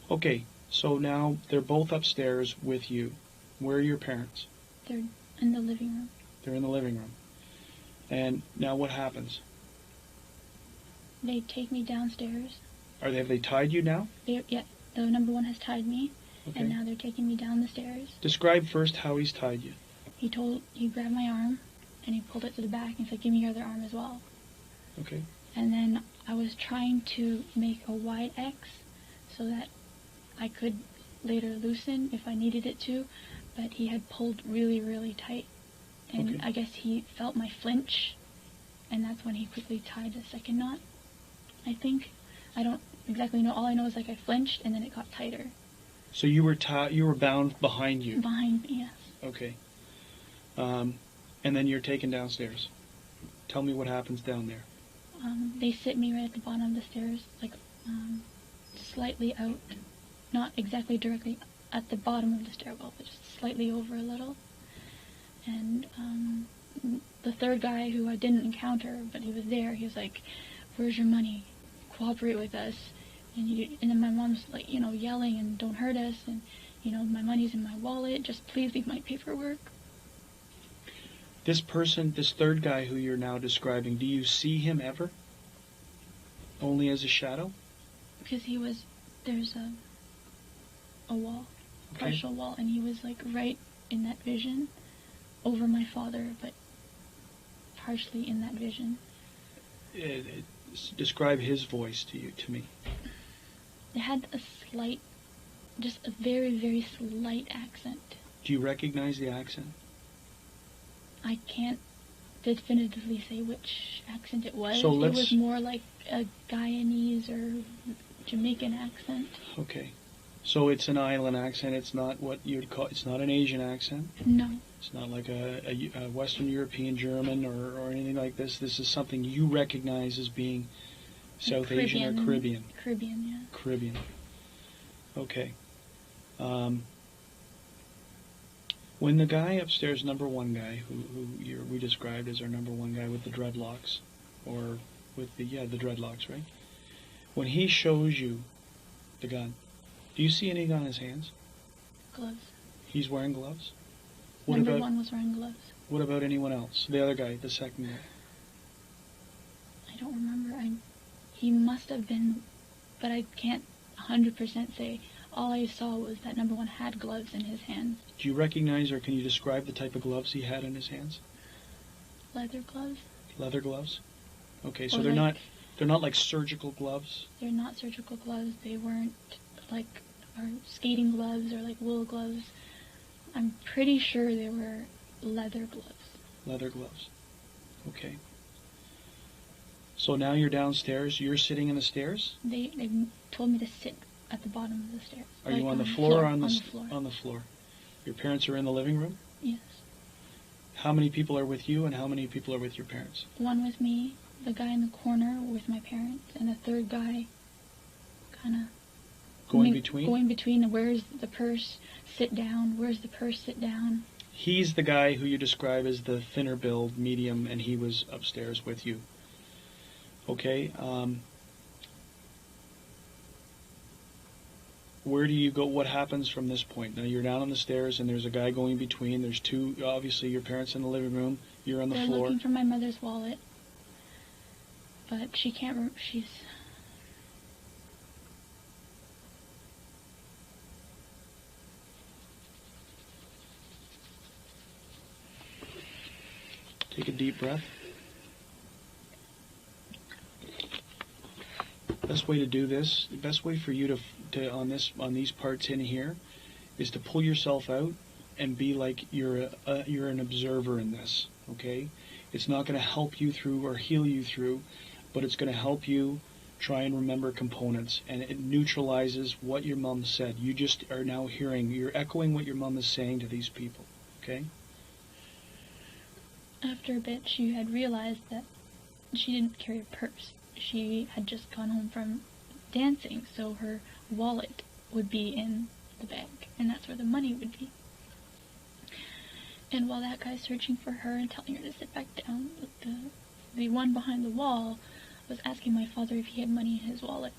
[SPEAKER 1] Okay, so now they're both upstairs with you. Where are your parents?
[SPEAKER 2] They're in the living room.
[SPEAKER 1] They're in the living room. And now what happens?
[SPEAKER 2] They take me downstairs.
[SPEAKER 1] Have they tied you now?
[SPEAKER 2] Yeah, the number 1 has tied me,
[SPEAKER 1] Okay.
[SPEAKER 2] and now they're taking me down the stairs.
[SPEAKER 1] Describe first how he's tied you.
[SPEAKER 2] He grabbed my arm, and he pulled it to the back, and said, give me your other arm as well.
[SPEAKER 1] Okay.
[SPEAKER 2] And then I was trying to make a wide X so that I could later loosen if I needed it to, but he had pulled really, really tight. And
[SPEAKER 1] Okay.
[SPEAKER 2] I guess he felt my flinch, and that's when he quickly tied the second knot, I think. I don't exactly know. All I know is I flinched, and then it got tighter.
[SPEAKER 1] So you were bound behind you.
[SPEAKER 2] Behind me, yes.
[SPEAKER 1] Okay. And then you're taken downstairs. Tell me what happens down there.
[SPEAKER 2] They sit me right at the bottom of the stairs, slightly out, not exactly directly at the bottom of the stairwell, but just slightly over a little. And the third guy, who I didn't encounter, but he was there, he was like, where's your money? Cooperate with us. And then my mom's yelling, and don't hurt us, and my money's in my wallet, just please leave my paperwork.
[SPEAKER 1] This third guy who you're now describing, do you see him ever? Only as a shadow?
[SPEAKER 2] Because there's a wall,
[SPEAKER 1] Okay.
[SPEAKER 2] partial wall, and he was right in that vision, over my father, but partially in that vision.
[SPEAKER 1] Describe his voice to me.
[SPEAKER 2] It had just a very, very slight accent.
[SPEAKER 1] Do you recognize the accent?
[SPEAKER 2] I can't definitively say which accent it was.
[SPEAKER 1] So
[SPEAKER 2] it was more like a Guyanese or Jamaican accent.
[SPEAKER 1] Okay. So it's an island accent. It's not what you'd call. It's not an Asian accent.
[SPEAKER 2] No.
[SPEAKER 1] It's not like a Western European German or anything like this. This is something you recognize as being South Asian or Caribbean.
[SPEAKER 2] Caribbean, yeah.
[SPEAKER 1] Caribbean. Okay. When the guy upstairs, number 1 guy, who we described as our number 1 guy with the dreadlocks, or with the dreadlocks, right? When he shows you the gun, do you see anything on his hands?
[SPEAKER 2] Gloves.
[SPEAKER 1] He's wearing gloves?
[SPEAKER 2] Number 1 was wearing gloves.
[SPEAKER 1] What about anyone else? The other guy, the second guy?
[SPEAKER 2] I don't remember. He must have been, but I can't 100% say. All I saw was that number 1 had gloves in his hands.
[SPEAKER 1] Do you recognize or can you describe the type of gloves he had in his hands?
[SPEAKER 2] Leather gloves?
[SPEAKER 1] Leather gloves? Okay, so
[SPEAKER 2] Or
[SPEAKER 1] they're not like surgical gloves?
[SPEAKER 2] They're not surgical gloves. They weren't or skating gloves or wool gloves. I'm pretty sure they were leather gloves.
[SPEAKER 1] Leather gloves. Okay. So now you're downstairs. You're sitting in the stairs?
[SPEAKER 2] They told me to sit at the bottom of the stairs.
[SPEAKER 1] Are you on the floor or on the
[SPEAKER 2] floor?
[SPEAKER 1] On the floor. Your parents are in the living room?
[SPEAKER 2] Yes.
[SPEAKER 1] How many people are with you and how many people are with your parents?
[SPEAKER 2] 1 with me, the guy in the corner with my parents, and the third guy kind of
[SPEAKER 1] Going between?
[SPEAKER 2] Going between. Where's the purse? Sit down. Where's the purse? Sit down.
[SPEAKER 1] He's the guy who you describe as the thinner build, medium, and he was upstairs with you. Okay. Where do you go? What happens from this point? Now you're down on the stairs and there's a guy going between. There's 2, obviously your parents in the living room. You're on the
[SPEAKER 2] They're
[SPEAKER 1] floor.
[SPEAKER 2] looking for my mother's wallet, but she can't. She's.
[SPEAKER 1] Take a deep breath. Best way to do this, the best way for you to on these parts in here, is to pull yourself out and be like you're an observer in this. Okay, it's not going to help you through or heal you through, but it's going to help you try and remember components, and it neutralizes what your mom said. You just are now hearing, you're echoing what your mom is saying to these people. Okay.
[SPEAKER 2] After a bit, she had realized that she didn't carry a purse. She had just gone home from dancing, so her wallet would be in the bag, and that's where the money would be. And while that guy's searching for her and telling her to sit back down, the one behind the wall was asking my father if he had money in his wallet.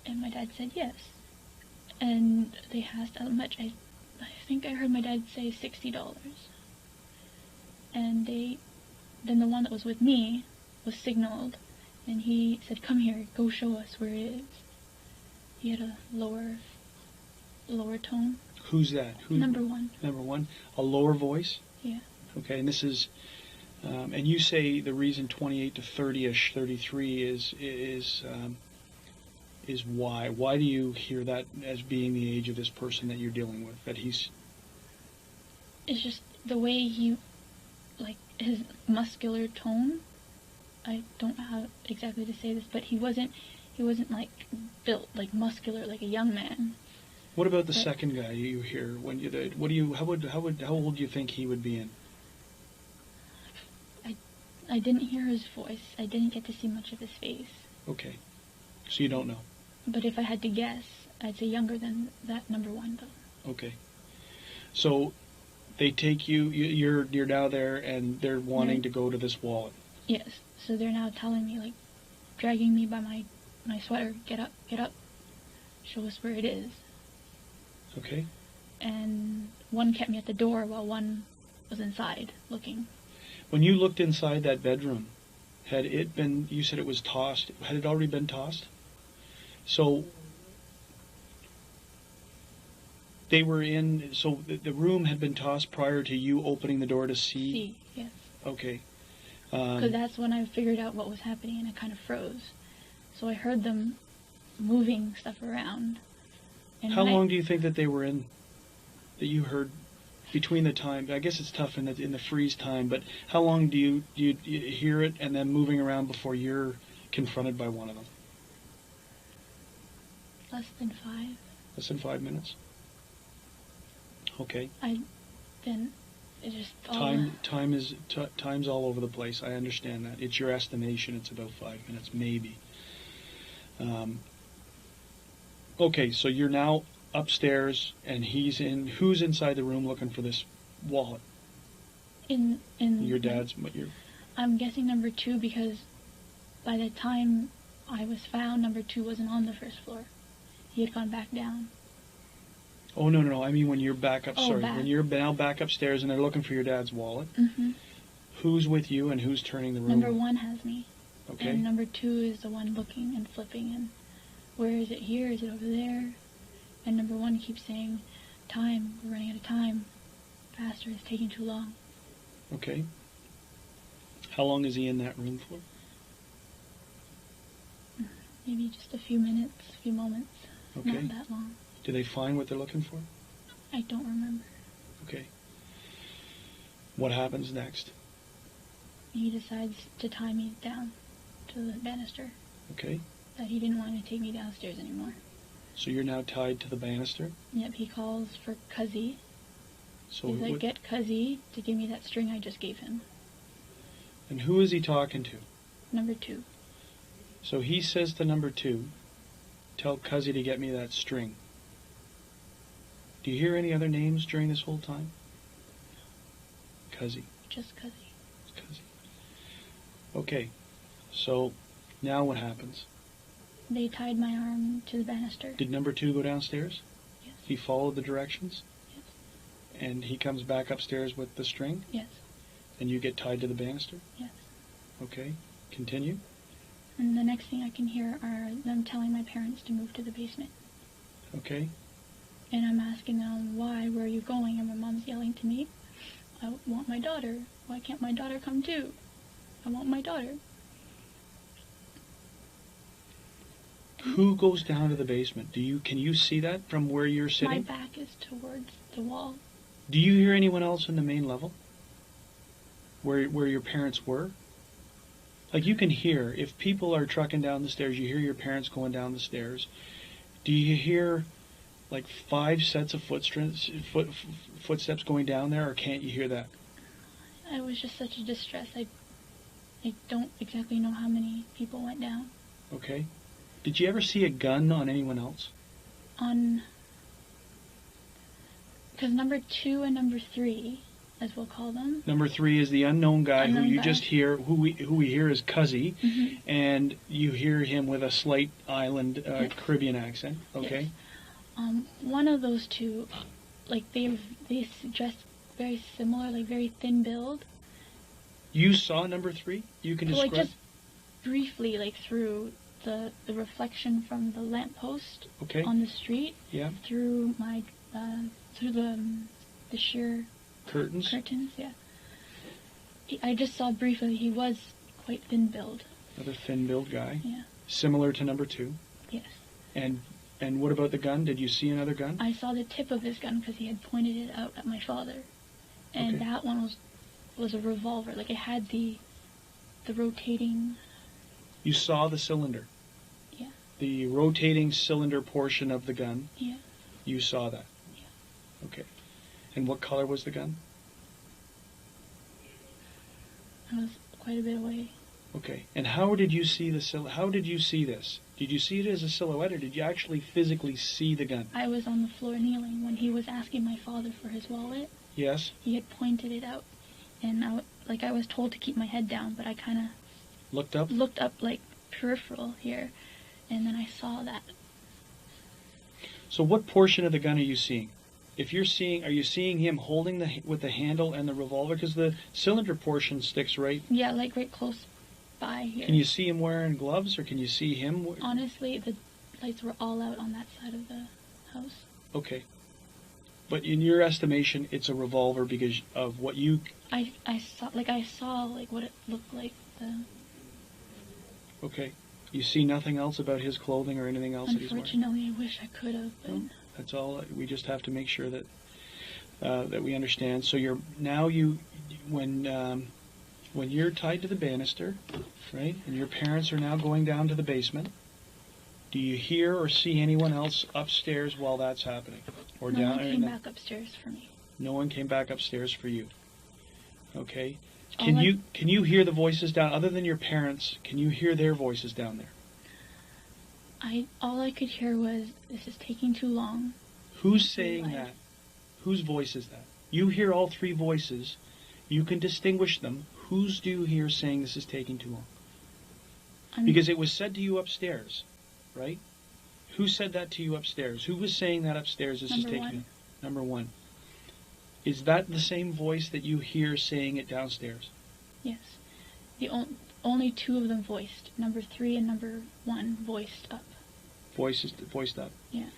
[SPEAKER 2] And my dad said yes. And they asked how much. I think I heard my dad say $60. And then the one that was with me was signaled, and he said, "Come here, go show us where it is." He had a lower tone.
[SPEAKER 1] Who's that?
[SPEAKER 2] Number one.
[SPEAKER 1] Number one. A lower voice?
[SPEAKER 2] Yeah.
[SPEAKER 1] Okay, and this is, and you say the reason 28 to 30-ish, 33 is why? Why do you hear that as being the age of this person that you're dealing with? That he's...
[SPEAKER 2] It's just the way he, like, his muscular tone. I don't know how exactly to say this, but he wasn't like built like muscular like a young man.
[SPEAKER 1] What about the second guy you hear when you? How old do you think he would be in?
[SPEAKER 2] I didn't hear his voice. I didn't get to see much of his face.
[SPEAKER 1] Okay, so you don't know.
[SPEAKER 2] But if I had to guess, I'd say younger than that number one though.
[SPEAKER 1] Okay, so they take you. You're now there, and they're wanting to go to this wallet.
[SPEAKER 2] Yes. So they're now telling me, like, dragging me by my sweater, get up, show us where it is.
[SPEAKER 1] Okay.
[SPEAKER 2] And one kept me at the door while one was inside looking.
[SPEAKER 1] When you looked inside that bedroom, had it been, you said it was tossed, had it already been tossed? So they were in, so the room had been tossed prior to you opening the door to see?
[SPEAKER 2] See, yes.
[SPEAKER 1] Okay.
[SPEAKER 2] Because that's when I figured out what was happening, and I kind of froze. So I heard them moving stuff around. And
[SPEAKER 1] how long do you think that they were in, that you heard between the time? I guess it's tough in the freeze time, but how long do you hear it and then moving around before you're confronted by one of them?
[SPEAKER 2] Less than 5.
[SPEAKER 1] Less than 5 minutes? Okay.
[SPEAKER 2] It just
[SPEAKER 1] time's all over the place. I understand that. It's your estimation. It's about 5 minutes, maybe. Okay, so you're now upstairs, and he's in. Who's inside the room looking for this wallet?
[SPEAKER 2] In
[SPEAKER 1] your dad's.
[SPEAKER 2] I'm guessing number 2 because by the time I was found, number 2 wasn't on the first floor. He had gone back down.
[SPEAKER 1] Oh, no. I mean when you're back up.
[SPEAKER 2] Oh,
[SPEAKER 1] sorry,
[SPEAKER 2] back.
[SPEAKER 1] when you're now back upstairs and they're looking for your dad's wallet.
[SPEAKER 2] Mm-hmm.
[SPEAKER 1] Who's with you and who's turning the room?
[SPEAKER 2] Number 1 has me.
[SPEAKER 1] Okay.
[SPEAKER 2] And number 2 is the one looking and flipping and where is it here? Is it over there? And number 1 keeps saying, time, we're running out of time. Faster, it's taking too long.
[SPEAKER 1] Okay. How long is he in that room for?
[SPEAKER 2] Maybe just a few minutes, a few moments.
[SPEAKER 1] Okay.
[SPEAKER 2] Not that long.
[SPEAKER 1] Do they find what they're looking for?
[SPEAKER 2] I don't remember.
[SPEAKER 1] Okay. What happens next?
[SPEAKER 2] He decides to tie me down to the banister.
[SPEAKER 1] Okay.
[SPEAKER 2] That he didn't want to take me downstairs anymore.
[SPEAKER 1] So you're now tied to the banister?
[SPEAKER 2] Yep, he calls for Cuzzy.
[SPEAKER 1] So
[SPEAKER 2] He's like, get Cuzzy to give me that string I just gave him.
[SPEAKER 1] And who is he talking to?
[SPEAKER 2] Number 2.
[SPEAKER 1] So he says to number 2, tell Cuzzy to get me that string. Do you hear any other names during this whole time? Cuzzy.
[SPEAKER 2] Just Cuzzy.
[SPEAKER 1] Cuzzy. Okay, so now what happens?
[SPEAKER 2] They tied my arm to the banister.
[SPEAKER 1] Did number 2 go downstairs?
[SPEAKER 2] Yes.
[SPEAKER 1] He followed the directions?
[SPEAKER 2] Yes.
[SPEAKER 1] And he comes back upstairs with the string?
[SPEAKER 2] Yes.
[SPEAKER 1] And you get tied to the banister?
[SPEAKER 2] Yes.
[SPEAKER 1] Okay. Continue.
[SPEAKER 2] And the next thing I can hear are them telling my parents to move to the basement.
[SPEAKER 1] Okay.
[SPEAKER 2] And I'm asking them, why? Where are you going? And my mom's yelling to me, I want my daughter. Why can't my daughter come too? I want my daughter.
[SPEAKER 1] Who goes down to the basement? Can you see that from where you're sitting?
[SPEAKER 2] My back is towards the wall.
[SPEAKER 1] Do you hear anyone else in the main level? Where your parents were? Like, you can hear, if people are trucking down the stairs, you hear your parents going down the stairs. Do you hear like 5 sets of footsteps going down there, or can't you hear that?
[SPEAKER 2] I was just such a distress. I don't exactly know how many people went down.
[SPEAKER 1] Okay. Did you ever see a gun on anyone else?
[SPEAKER 2] Because number 2 and number 3, as we'll call them.
[SPEAKER 1] Number 3 is the unknown guy just hear, who we hear as Cuzzy, and you hear him with a slight island Caribbean accent. Okay.
[SPEAKER 2] Yes. One of those two, like they suggest very similar, like very thin build.
[SPEAKER 1] You saw number 3? You can describe?
[SPEAKER 2] Like just briefly, like through the reflection from the lamppost on the street.
[SPEAKER 1] Yeah.
[SPEAKER 2] Through my through the sheer
[SPEAKER 1] curtains.
[SPEAKER 2] Yeah. I just saw briefly. He was quite thin build.
[SPEAKER 1] Another thin build guy.
[SPEAKER 2] Yeah.
[SPEAKER 1] Similar to number 2.
[SPEAKER 2] Yes.
[SPEAKER 1] And what about the gun? Did you see another gun?
[SPEAKER 2] I saw the tip of his gun because he had pointed it out at my father, and that one was a revolver. Like it had the rotating.
[SPEAKER 1] You saw the cylinder.
[SPEAKER 2] Yeah.
[SPEAKER 1] The rotating cylinder portion of the gun.
[SPEAKER 2] Yeah.
[SPEAKER 1] You saw that.
[SPEAKER 2] Yeah.
[SPEAKER 1] Okay. And what color was the gun?
[SPEAKER 2] I was quite a bit away.
[SPEAKER 1] Okay. And how did you see how did you see this? Did you see it as a silhouette, or did you actually physically see the gun?
[SPEAKER 2] I was on the floor kneeling when he was asking my father for his wallet.
[SPEAKER 1] Yes.
[SPEAKER 2] He had pointed it out, and I was told to keep my head down, but I kind of
[SPEAKER 1] looked up
[SPEAKER 2] like peripheral here, and then I saw that.
[SPEAKER 1] So what portion of the gun are you seeing? Are you seeing him holding with the handle and the revolver? Because the cylinder portion sticks right.
[SPEAKER 2] Yeah, like right close by here.
[SPEAKER 1] Can you see him wearing gloves, or can you see him?
[SPEAKER 2] Honestly, the lights were all out on that side of the house.
[SPEAKER 1] Okay. But in your estimation, it's a revolver because of what you...
[SPEAKER 2] I saw what it looked like.
[SPEAKER 1] Okay. You see nothing else about his clothing or anything else that he's wearing?
[SPEAKER 2] Unfortunately, I wish I could have, but...
[SPEAKER 1] No, that's all. We just have to make sure that that we understand. So when you're tied to the banister, right, and your parents are now going down to the basement, do you hear or see anyone else upstairs while that's happening? Or
[SPEAKER 2] no
[SPEAKER 1] down?
[SPEAKER 2] one came back upstairs for me.
[SPEAKER 1] No one came back upstairs for you. Okay. Can you hear the voices down, other than your parents? Can you hear their voices down there?
[SPEAKER 2] All I could hear was, "This is taking too long."
[SPEAKER 1] Who's saying that? Whose voice is that? You hear all 3 voices. You can distinguish them. Whose do you hear saying this is taking too long? Because it was said to you upstairs, right? Who said that to you upstairs? Who was saying that upstairs? This is taking number 1. Is that the same voice that you hear saying it downstairs?
[SPEAKER 2] Yes. The only 2 of them voiced. Number 3 and number 1 voiced up.
[SPEAKER 1] Voiced up.
[SPEAKER 2] Yeah.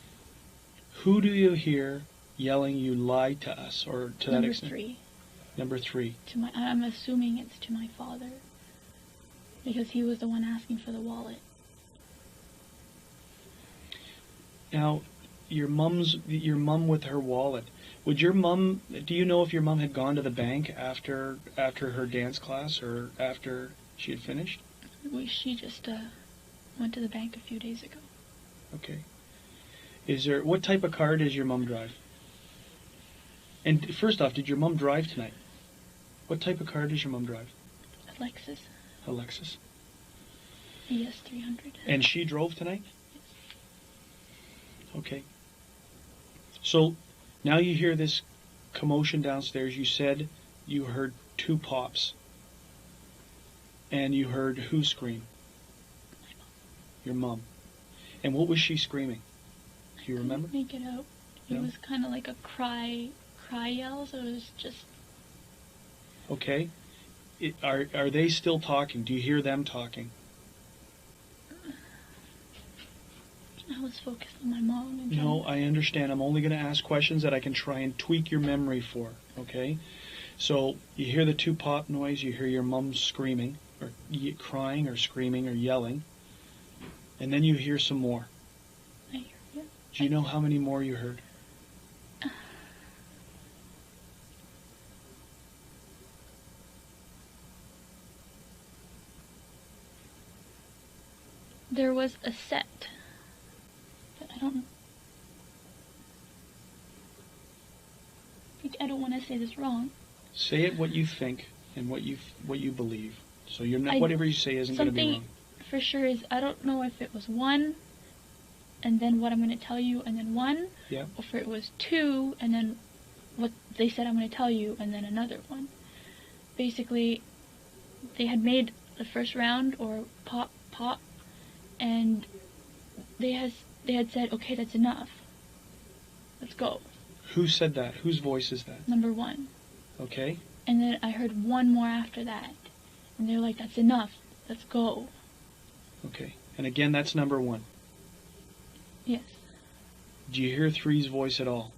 [SPEAKER 1] Who do you hear yelling, "You lied to us," or to that extent?
[SPEAKER 2] Number 3.
[SPEAKER 1] Number 3.
[SPEAKER 2] I'm assuming it's to my father, because he was the one asking for the wallet.
[SPEAKER 1] Now, your mum with her wallet. Do you know if your mum had gone to the bank after her dance class, or after she had finished?
[SPEAKER 2] She just went to the bank a few days ago.
[SPEAKER 1] Okay. What type of car does your mum drive? And first off, did your mum drive tonight? What type of car does your mum drive?
[SPEAKER 2] A Lexus.
[SPEAKER 1] A Lexus.
[SPEAKER 2] ES300.
[SPEAKER 1] And she drove tonight?
[SPEAKER 2] Yes.
[SPEAKER 1] Okay. So now you hear this commotion downstairs. You said you heard 2 pops. And you heard who scream?
[SPEAKER 2] My mom.
[SPEAKER 1] Your mum. And what was she screaming? Do you remember?
[SPEAKER 2] I couldn't make it out. It was kind of like a cry yell, so it was just...
[SPEAKER 1] Okay. Are they still talking? Do you hear them talking?
[SPEAKER 2] I was focused on my mom. And
[SPEAKER 1] No, I understand. I'm only going to ask questions that I can try and tweak your memory for, okay? So you hear the two pop noise, you hear your mom screaming, or crying, or screaming, or yelling, and then you hear some more.
[SPEAKER 2] I hear you.
[SPEAKER 1] Do you know how many more you heard?
[SPEAKER 2] There was a set, but I don't. I don't want to say this wrong.
[SPEAKER 1] Say it what you think and what you believe. So you're not whatever you say isn't going to be wrong.
[SPEAKER 2] Something for sure is I don't know if it was one, and then what I'm going to tell you, and then one,
[SPEAKER 1] Yeah.
[SPEAKER 2] or if it was two, and then what they said I'm going to tell you, and then another one. Basically, they had made the first round or pop, and they had said, okay, that's enough. Let's go.
[SPEAKER 1] Who said that? Whose voice is that?
[SPEAKER 2] Number one.
[SPEAKER 1] Okay.
[SPEAKER 2] And then I heard one more after that. And they're like, that's enough. Let's go.
[SPEAKER 1] Okay. And again, that's number one.
[SPEAKER 2] Yes.
[SPEAKER 1] Do you hear three's voice at all?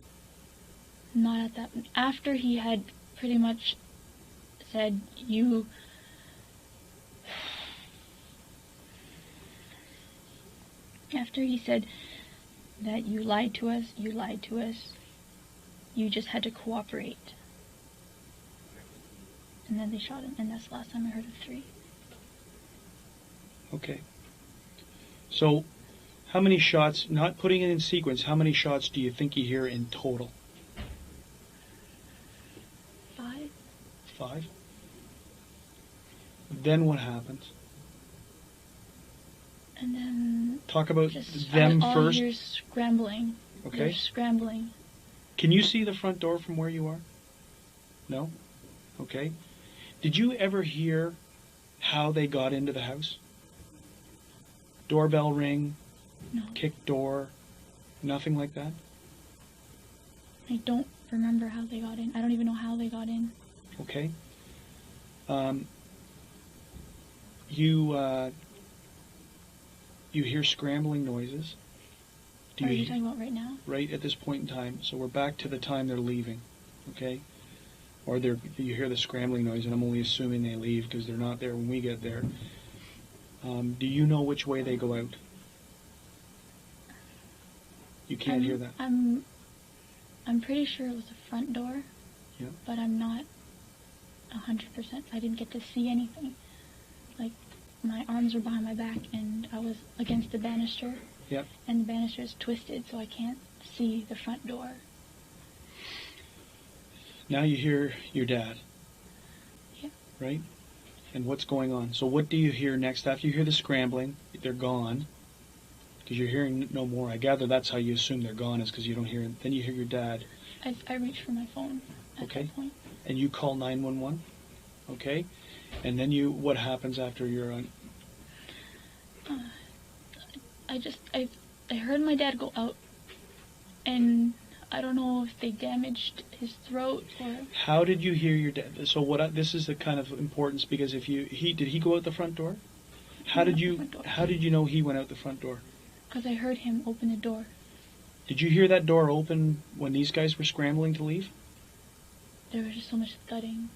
[SPEAKER 2] Not at that. After he had pretty much said, you... After he said that you lied to us, you just had to cooperate. And then they shot him, and that's the last time I heard of three.
[SPEAKER 1] Okay. So, how many shots, not putting it in sequence, how many shots do you think you hear in total?
[SPEAKER 2] 5?
[SPEAKER 1] 5? Then what happens?
[SPEAKER 2] And then...
[SPEAKER 1] Talk about
[SPEAKER 2] just
[SPEAKER 1] them
[SPEAKER 2] all
[SPEAKER 1] first.
[SPEAKER 2] you're scrambling.
[SPEAKER 1] Okay.
[SPEAKER 2] They're scrambling.
[SPEAKER 1] Can you see the front door from where you are? No? Okay. Did you ever hear how they got into the house? Doorbell ring,
[SPEAKER 2] No.
[SPEAKER 1] kick door, nothing like that?
[SPEAKER 2] I don't remember how they got in. I don't even know how they got in.
[SPEAKER 1] Okay. You hear scrambling noises.
[SPEAKER 2] Are you talking about right now?
[SPEAKER 1] Right at this point in time. So we're back to the time they're leaving, okay? Or you hear the scrambling noise, and I'm only assuming they leave because they're not there when we get there. Do you know which way they go out? You can't hear that.
[SPEAKER 2] I'm pretty sure it was the front door.
[SPEAKER 1] Yeah.
[SPEAKER 2] But I'm not 100%. I didn't get to see anything. Like, my arms were behind my back, and I was against the banister.
[SPEAKER 1] Yep.
[SPEAKER 2] And the banister is twisted, so I can't see the front door.
[SPEAKER 1] Now you hear your dad.
[SPEAKER 2] Yeah.
[SPEAKER 1] Right? And what's going on? So what do you hear next? After you hear the scrambling, they're gone. Because you're hearing no more. I gather that's how you assume they're gone, is because you don't hear it. Then you hear your dad.
[SPEAKER 2] I reached for my phone at that point.
[SPEAKER 1] And you call 911. Okay? And then what happens after you're on?
[SPEAKER 2] I heard my dad go out, and I don't know if they damaged his throat or...
[SPEAKER 1] How did you hear your dad? So this is the kind of importance, because did he go out the front door? How did you know he went out the front door?
[SPEAKER 2] Because I heard him open the door.
[SPEAKER 1] Did you hear that door open when these guys were scrambling to leave?
[SPEAKER 2] There was just so much thudding.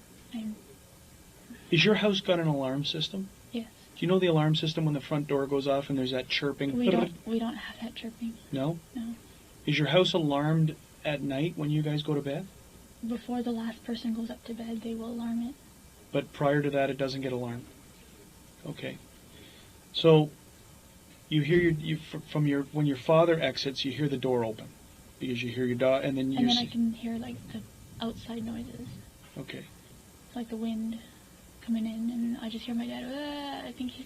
[SPEAKER 1] Is your house got an alarm system?
[SPEAKER 2] Yes.
[SPEAKER 1] Do you know the alarm system when the front door goes off and there's that chirping?
[SPEAKER 2] We don't have that chirping.
[SPEAKER 1] No?
[SPEAKER 2] No.
[SPEAKER 1] Is your house alarmed at night when you guys go to bed?
[SPEAKER 2] Before the last person goes up to bed, they will alarm it.
[SPEAKER 1] But prior to that, it doesn't get alarmed? Okay. So, you hear when your father exits, you hear the door open. Because you hear your dog, and then
[SPEAKER 2] I can hear, like, the outside noises.
[SPEAKER 1] Okay.
[SPEAKER 2] Like the wind coming in, and I just hear my dad, I think he's...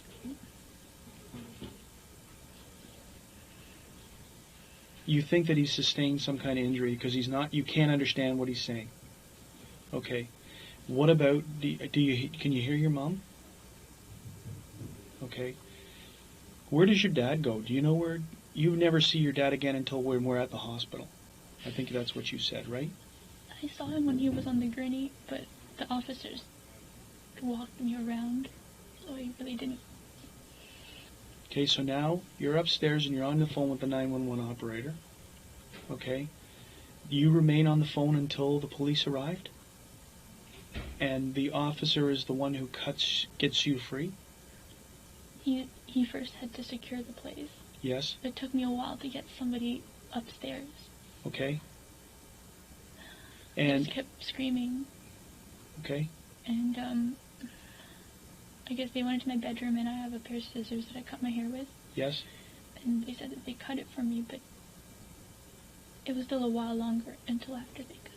[SPEAKER 1] You think that he's sustained some kind of injury because you can't understand what he's saying. Okay. What about, can you hear your mom? Okay. Where does your dad go? Do you know where? You never see your dad again until when we're at the hospital. I think that's what you said, right?
[SPEAKER 2] I saw him when he was on the gurney, but the officers walked me around, so I really didn't.
[SPEAKER 1] Okay, so now you're upstairs and you're on the phone with the 911 operator. Okay? You remain on the phone until the police arrived? And the officer is the one who gets you free?
[SPEAKER 2] He first had to secure the place.
[SPEAKER 1] Yes?
[SPEAKER 2] It took me a while to get somebody upstairs.
[SPEAKER 1] Okay.
[SPEAKER 2] I
[SPEAKER 1] And
[SPEAKER 2] just kept screaming.
[SPEAKER 1] okay.
[SPEAKER 2] And I guess they went into my bedroom, and I have a pair of scissors that I cut my hair with.
[SPEAKER 1] Yes?
[SPEAKER 2] And they said that they cut it for me, but it was still a while longer until after they cut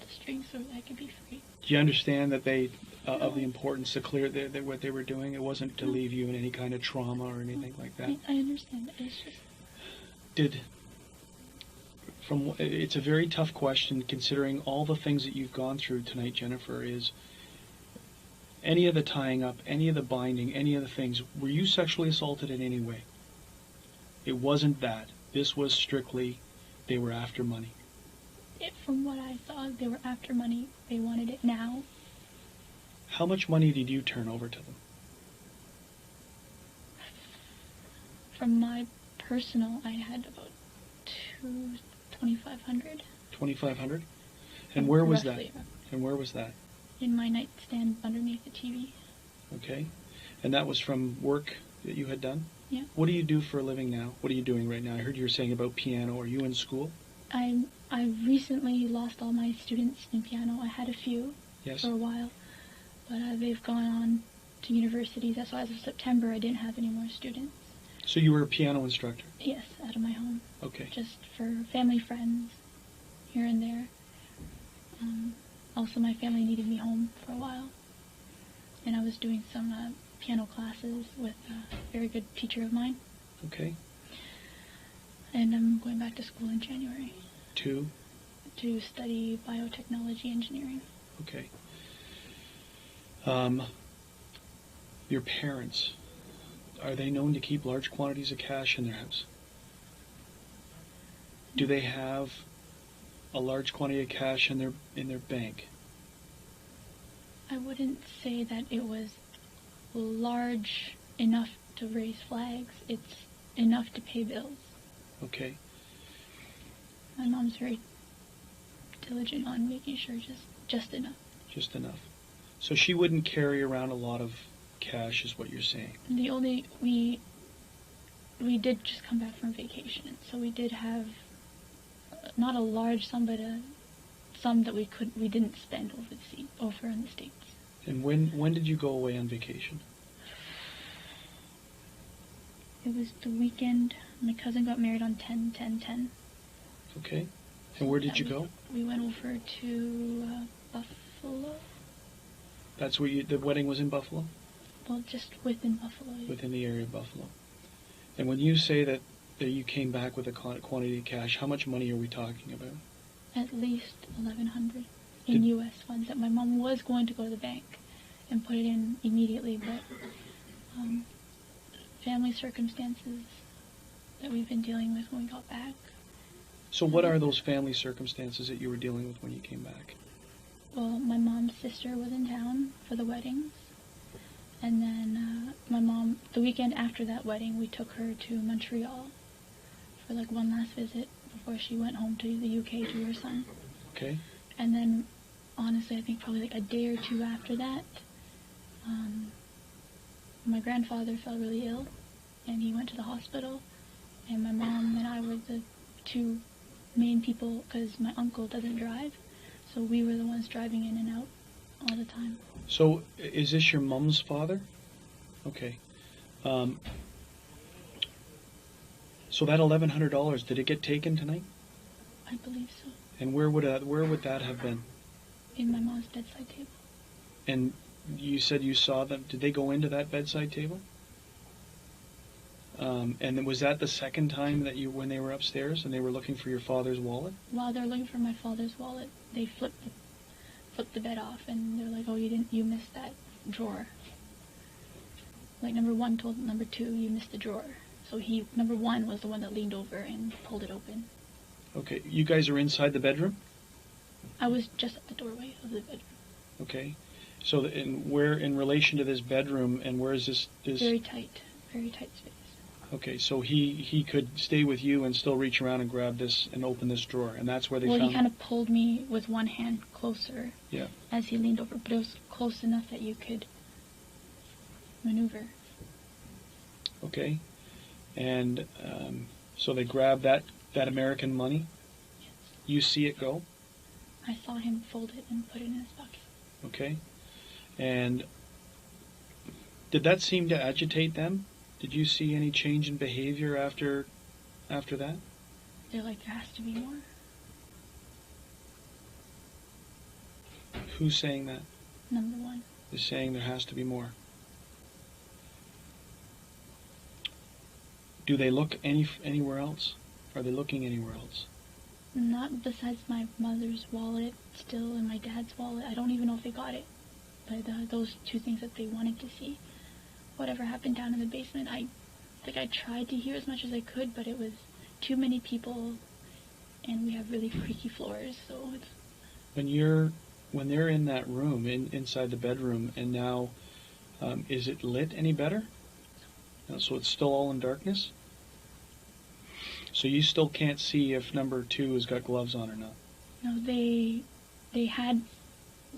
[SPEAKER 2] the string so that I could be free.
[SPEAKER 1] Do you understand that they of the importance to clear what they were doing? It wasn't to leave you in any kind of trauma or anything like that.
[SPEAKER 2] I understand. It's just
[SPEAKER 1] it's a very tough question considering all the things that you've gone through tonight, Jennifer. Is any of the tying up, any of the binding, any of the things, were you sexually assaulted in any way? It wasn't that. This was strictly they were after money.
[SPEAKER 2] from what I saw, they were after money. They wanted it now.
[SPEAKER 1] How much money did you turn over to them?
[SPEAKER 2] From my personal, I had about $2,500.
[SPEAKER 1] 2,500. And where was that?
[SPEAKER 2] Roughly.
[SPEAKER 1] And where was that?
[SPEAKER 2] In my nightstand underneath the TV.
[SPEAKER 1] Okay. And that was from work that you had done?
[SPEAKER 2] Yeah.
[SPEAKER 1] What do you do for a living now? What are you doing right now? I heard you were saying about piano. Are you in school?
[SPEAKER 2] I recently lost all my students in piano. I had a few
[SPEAKER 1] Yes.
[SPEAKER 2] for a while, but they've gone on to universities. That's why as of September I didn't have any more students.
[SPEAKER 1] So you were a piano instructor?
[SPEAKER 2] Yes, out of my home.
[SPEAKER 1] Okay.
[SPEAKER 2] Just for family, friends, here and there. Also, my family needed me home for a while, and I was doing some piano classes with a very good teacher of mine.
[SPEAKER 1] Okay.
[SPEAKER 2] And I'm going back to school in January
[SPEAKER 1] Two.
[SPEAKER 2] to study biotechnology engineering.
[SPEAKER 1] Okay. Your parents, are they known to keep large quantities of cash in their house? Do they have a large quantity of cash in their bank?
[SPEAKER 2] I wouldn't say that it was large enough to raise flags. It's enough to pay bills.
[SPEAKER 1] Okay.
[SPEAKER 2] My mom's very diligent on making sure just enough.
[SPEAKER 1] Just enough. So she wouldn't carry around a lot of cash, is what you're saying.
[SPEAKER 2] We did just come back from vacation, so we did have not a large sum, but a sum that we didn't spend over in the States.
[SPEAKER 1] And when did you go away on vacation?
[SPEAKER 2] It was the weekend. My cousin got married on 10/10/10.
[SPEAKER 1] Okay. And where did you go?
[SPEAKER 2] We went over to Buffalo.
[SPEAKER 1] That's where the wedding was in Buffalo?
[SPEAKER 2] Well, just within Buffalo.
[SPEAKER 1] Within the area of Buffalo. And when you say that you came back with a quantity of cash, how much money are we talking about?
[SPEAKER 2] At least $1,100 in U.S. funds that my mom was going to go to the bank and put it in immediately, but family circumstances that we've been dealing with when we got back.
[SPEAKER 1] So what are those family circumstances that you were dealing with when you came back?
[SPEAKER 2] Well, my mom's sister was in town for the weddings, and then my mom, the weekend after that wedding, we took her to Montreal for like one last visit before she went home to the UK to her son.
[SPEAKER 1] Okay.
[SPEAKER 2] And then, honestly, I think probably like a day or two after that, my grandfather fell really ill, and he went to the hospital, and my mom and I were the two main people, because my uncle doesn't drive, so we were the ones driving in and out all the time.
[SPEAKER 1] So is this your mom's father? Okay. So that $1,100, did it get taken tonight?
[SPEAKER 2] I believe so.
[SPEAKER 1] And where would that have been?
[SPEAKER 2] In my mom's bedside table.
[SPEAKER 1] And you said you saw them. Did they go into that bedside table? And was that the second time that when they were upstairs and they were looking for your father's wallet?
[SPEAKER 2] While they're looking for my father's wallet, they flipped the bed off, and they're like, "Oh, you missed that drawer." Like number one told number two, "You missed the drawer." So number one was the one that leaned over and pulled it open.
[SPEAKER 1] Okay, you guys are inside the bedroom?
[SPEAKER 2] I was just at the doorway of the bedroom.
[SPEAKER 1] Okay. So, in where in relation to this bedroom, and where is this?
[SPEAKER 2] Very tight space.
[SPEAKER 1] Okay, so he could stay with you and still reach around and grab this and open this drawer, and that's where they
[SPEAKER 2] Well,
[SPEAKER 1] found.
[SPEAKER 2] he kind of pulled me with one hand closer.
[SPEAKER 1] Yeah.
[SPEAKER 2] As he leaned over, but it was close enough that you could maneuver.
[SPEAKER 1] Okay, and so they grab that American money.
[SPEAKER 2] Yes.
[SPEAKER 1] You see it go.
[SPEAKER 2] I saw him fold it and put it in his pocket.
[SPEAKER 1] Okay, and did that seem to agitate them? Did you see any change in behavior after that?
[SPEAKER 2] They're like, there has to be more.
[SPEAKER 1] Who's saying that?
[SPEAKER 2] Number one.
[SPEAKER 1] Is saying there has to be more. Do they look anywhere else? Are they looking anywhere else?
[SPEAKER 2] Not besides my mother's wallet, still in my dad's wallet. I don't even know if they got it. But those two things that they wanted to see. Whatever happened down in the basement, I tried to hear as much as I could, but it was too many people, and we have really creaky floors, so it's...
[SPEAKER 1] When they're in that room, inside the bedroom, and now, is it lit any better? No, so it's still all in darkness? So you still can't see if number 2 has got gloves on or not?
[SPEAKER 2] No, they had,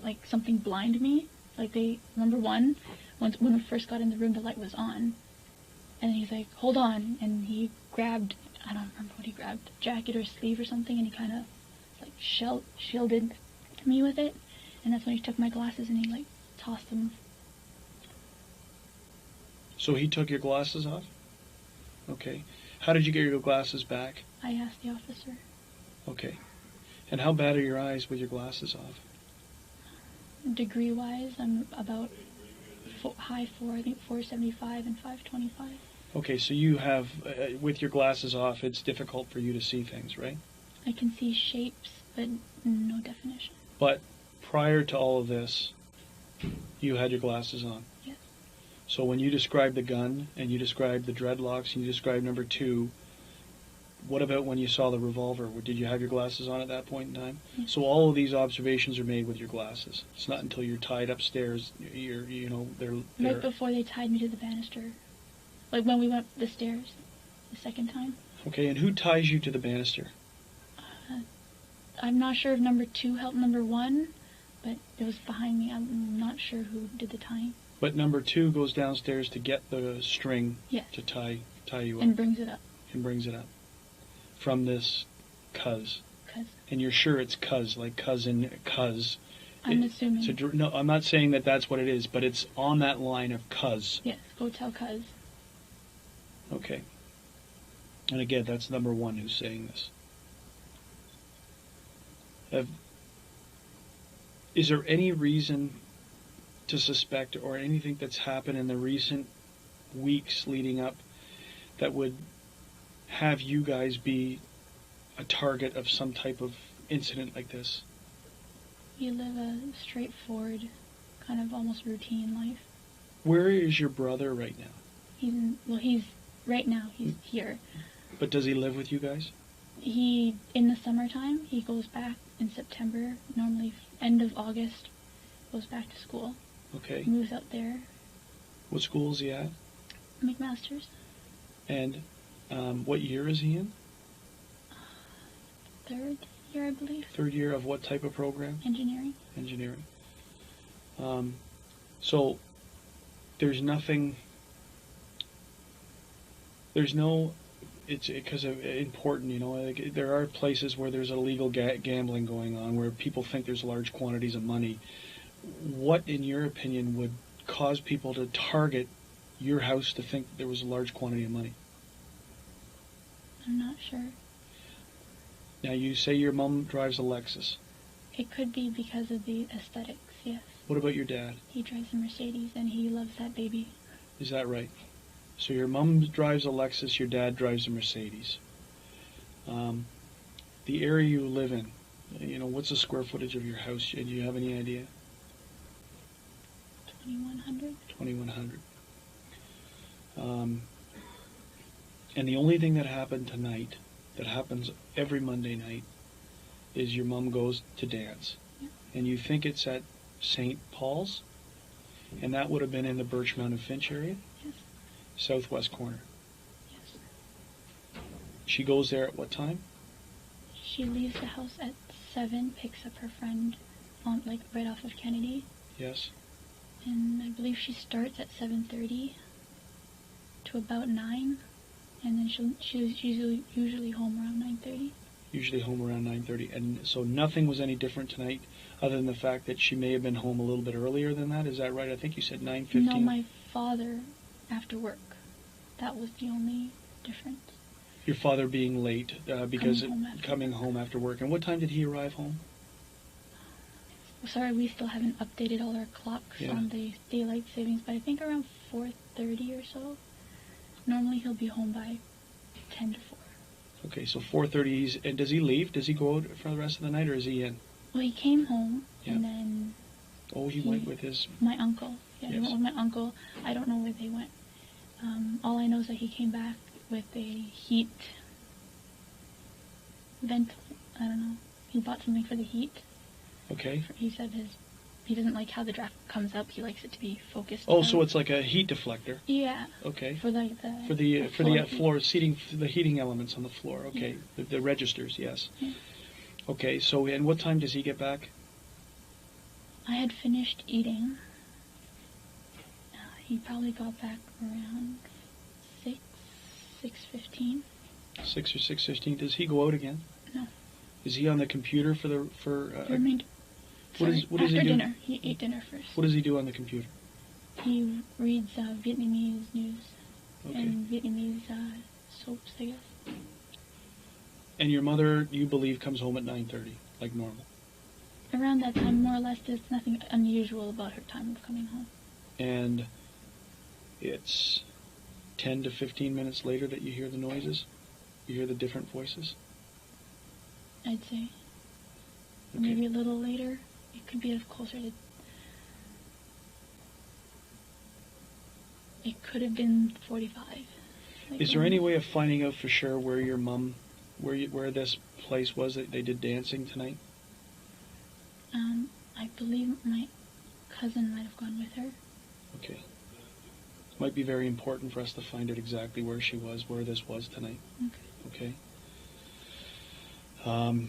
[SPEAKER 2] like, something blind me. Like, number one, when we first got in the room, the light was on. And he's like, hold on. And he grabbed, I don't remember what he grabbed, jacket or sleeve or something, and he kind of, like, shielded me with it. And that's when he took my glasses and he, like, tossed them.
[SPEAKER 1] So he took your glasses off? Okay. How did you get your glasses back?
[SPEAKER 2] I asked the officer.
[SPEAKER 1] Okay. And how bad are your eyes with your glasses off?
[SPEAKER 2] Degree-wise, I'm about high 4, I think 475 and 525.
[SPEAKER 1] Okay, so you have, with your glasses off, it's difficult for you to see things, right?
[SPEAKER 2] I can see shapes, but no definition.
[SPEAKER 1] But prior to all of this, you had your glasses on?
[SPEAKER 2] Yes.
[SPEAKER 1] So when you described the gun, and you described the dreadlocks, and you described number 2, what about when you saw the revolver? Did you have your glasses on at that point in time?
[SPEAKER 2] Yes.
[SPEAKER 1] So all of these observations are made with your glasses. It's not until you're tied upstairs, they're
[SPEAKER 2] Right before they tied me to the banister. Like when we went up the stairs the second time.
[SPEAKER 1] Okay, and who ties you to the banister?
[SPEAKER 2] I'm not sure if number 2 helped number 1, but it was behind me. I'm not sure who did the tying.
[SPEAKER 1] But number 2 goes downstairs to get the string
[SPEAKER 2] Yes.
[SPEAKER 1] to tie you up.
[SPEAKER 2] And brings it up.
[SPEAKER 1] And brings it up. From this cuz.
[SPEAKER 2] Cuz.
[SPEAKER 1] And you're sure it's cuz, like cousin, cuz.
[SPEAKER 2] I'm assuming.
[SPEAKER 1] No, I'm not saying that that's what it is, but it's on that line of cuz.
[SPEAKER 2] Yes, go tell cuz.
[SPEAKER 1] Okay. And again, that's number 1 who's saying this. Is there any reason to suspect, or anything that's happened in the recent weeks leading up, that would have you guys be a target of some type of incident like this?
[SPEAKER 2] We live a straightforward, kind of almost routine life.
[SPEAKER 1] Where is your brother right now?
[SPEAKER 2] He's right now, he's here.
[SPEAKER 1] But does he live with you guys?
[SPEAKER 2] In the summertime, he goes back in September, normally end of August, goes back to school.
[SPEAKER 1] Okay.
[SPEAKER 2] Moves out there.
[SPEAKER 1] What school is he at?
[SPEAKER 2] McMaster's.
[SPEAKER 1] And what year is he in?
[SPEAKER 2] 3rd year, I believe.
[SPEAKER 1] 3rd year of what type of program?
[SPEAKER 2] Engineering.
[SPEAKER 1] Engineering. So there's nothing. There's no. It's because of important, like there are places where there's illegal gambling going on, where people think there's large quantities of money. What, in your opinion, would cause people to target your house to think there was a large quantity of money?
[SPEAKER 2] I'm not sure.
[SPEAKER 1] Now, you say your mom drives a Lexus.
[SPEAKER 2] It could be because of the aesthetics, yes.
[SPEAKER 1] What about your dad?
[SPEAKER 2] He drives a Mercedes, and he loves that baby.
[SPEAKER 1] Is that right? So your mom drives a Lexus, your dad drives a Mercedes. The area you live in, what's the square footage of your house? Do you have any idea?
[SPEAKER 2] 2,100.
[SPEAKER 1] 2,100. And the only thing that happened tonight, that happens every Monday night, is your mom goes to dance.
[SPEAKER 2] Yeah.
[SPEAKER 1] And you think it's at St. Paul's? And that would have been in the Birchmount and Finch area?
[SPEAKER 2] Yes.
[SPEAKER 1] Southwest corner.
[SPEAKER 2] Yes.
[SPEAKER 1] She goes there at what time?
[SPEAKER 2] She leaves the house at 7, picks up her friend on right off of Kennedy.
[SPEAKER 1] Yes.
[SPEAKER 2] And I believe she starts at 7:30 to about 9, and then she's usually home around 9:30.
[SPEAKER 1] Usually home around 9:30. And so nothing was any different tonight other than the fact that she may have been home a little bit earlier than that. Is that right? I think you said 9:15.
[SPEAKER 2] No, my father after work. That was the only difference.
[SPEAKER 1] Your father being late because
[SPEAKER 2] coming home
[SPEAKER 1] after work. And what time did he arrive home?
[SPEAKER 2] Sorry, we still haven't updated all our clocks on the daylight savings, but I think around 4:30 or so. Normally he'll be home by 10 to 4.
[SPEAKER 1] Okay, so 4:30. And does he leave? Does he go out for the rest of the night, or is he in?
[SPEAKER 2] Well, he came home, and then...
[SPEAKER 1] Oh, he went with his...
[SPEAKER 2] My uncle. Yeah,
[SPEAKER 1] yes.
[SPEAKER 2] He went with my uncle. I don't know where they went. All I know is that he came back with a heat vent. I don't know. He bought something for the heat.
[SPEAKER 1] Okay.
[SPEAKER 2] He said he doesn't like how the draft comes up. He likes it to be focused.
[SPEAKER 1] Oh,
[SPEAKER 2] out.
[SPEAKER 1] so it's like a heat deflector.
[SPEAKER 2] Yeah.
[SPEAKER 1] Okay.
[SPEAKER 2] For the
[SPEAKER 1] floor seating, the heating elements on the floor. Okay. Yeah. The registers, yes.
[SPEAKER 2] Yeah.
[SPEAKER 1] Okay. So, and what time does he get back?
[SPEAKER 2] I had finished eating. He probably got back around 6:15.
[SPEAKER 1] 6 or 6:15. Does he go out again?
[SPEAKER 2] No.
[SPEAKER 1] Is he on the computer for? What is
[SPEAKER 2] after
[SPEAKER 1] he doing?
[SPEAKER 2] Dinner. He ate dinner first.
[SPEAKER 1] What does he do on the computer?
[SPEAKER 2] He reads Vietnamese news and Vietnamese soaps, I guess.
[SPEAKER 1] And your mother, you believe, comes home at 9:30, like normal?
[SPEAKER 2] Around that time, more or less, there's nothing unusual about her time of coming home.
[SPEAKER 1] And it's 10 to 15 minutes later that you hear the noises? You hear the different voices?
[SPEAKER 2] I'd say.
[SPEAKER 1] Okay.
[SPEAKER 2] Maybe a little later. It could be closer to... It could have been 45.
[SPEAKER 1] Is there any way of finding out for sure where your mom, where this place was that they did dancing tonight?
[SPEAKER 2] I believe my cousin might have gone with her.
[SPEAKER 1] Okay. It might be very important for us to find out exactly where she was, where this was tonight.
[SPEAKER 2] Okay.
[SPEAKER 1] Okay.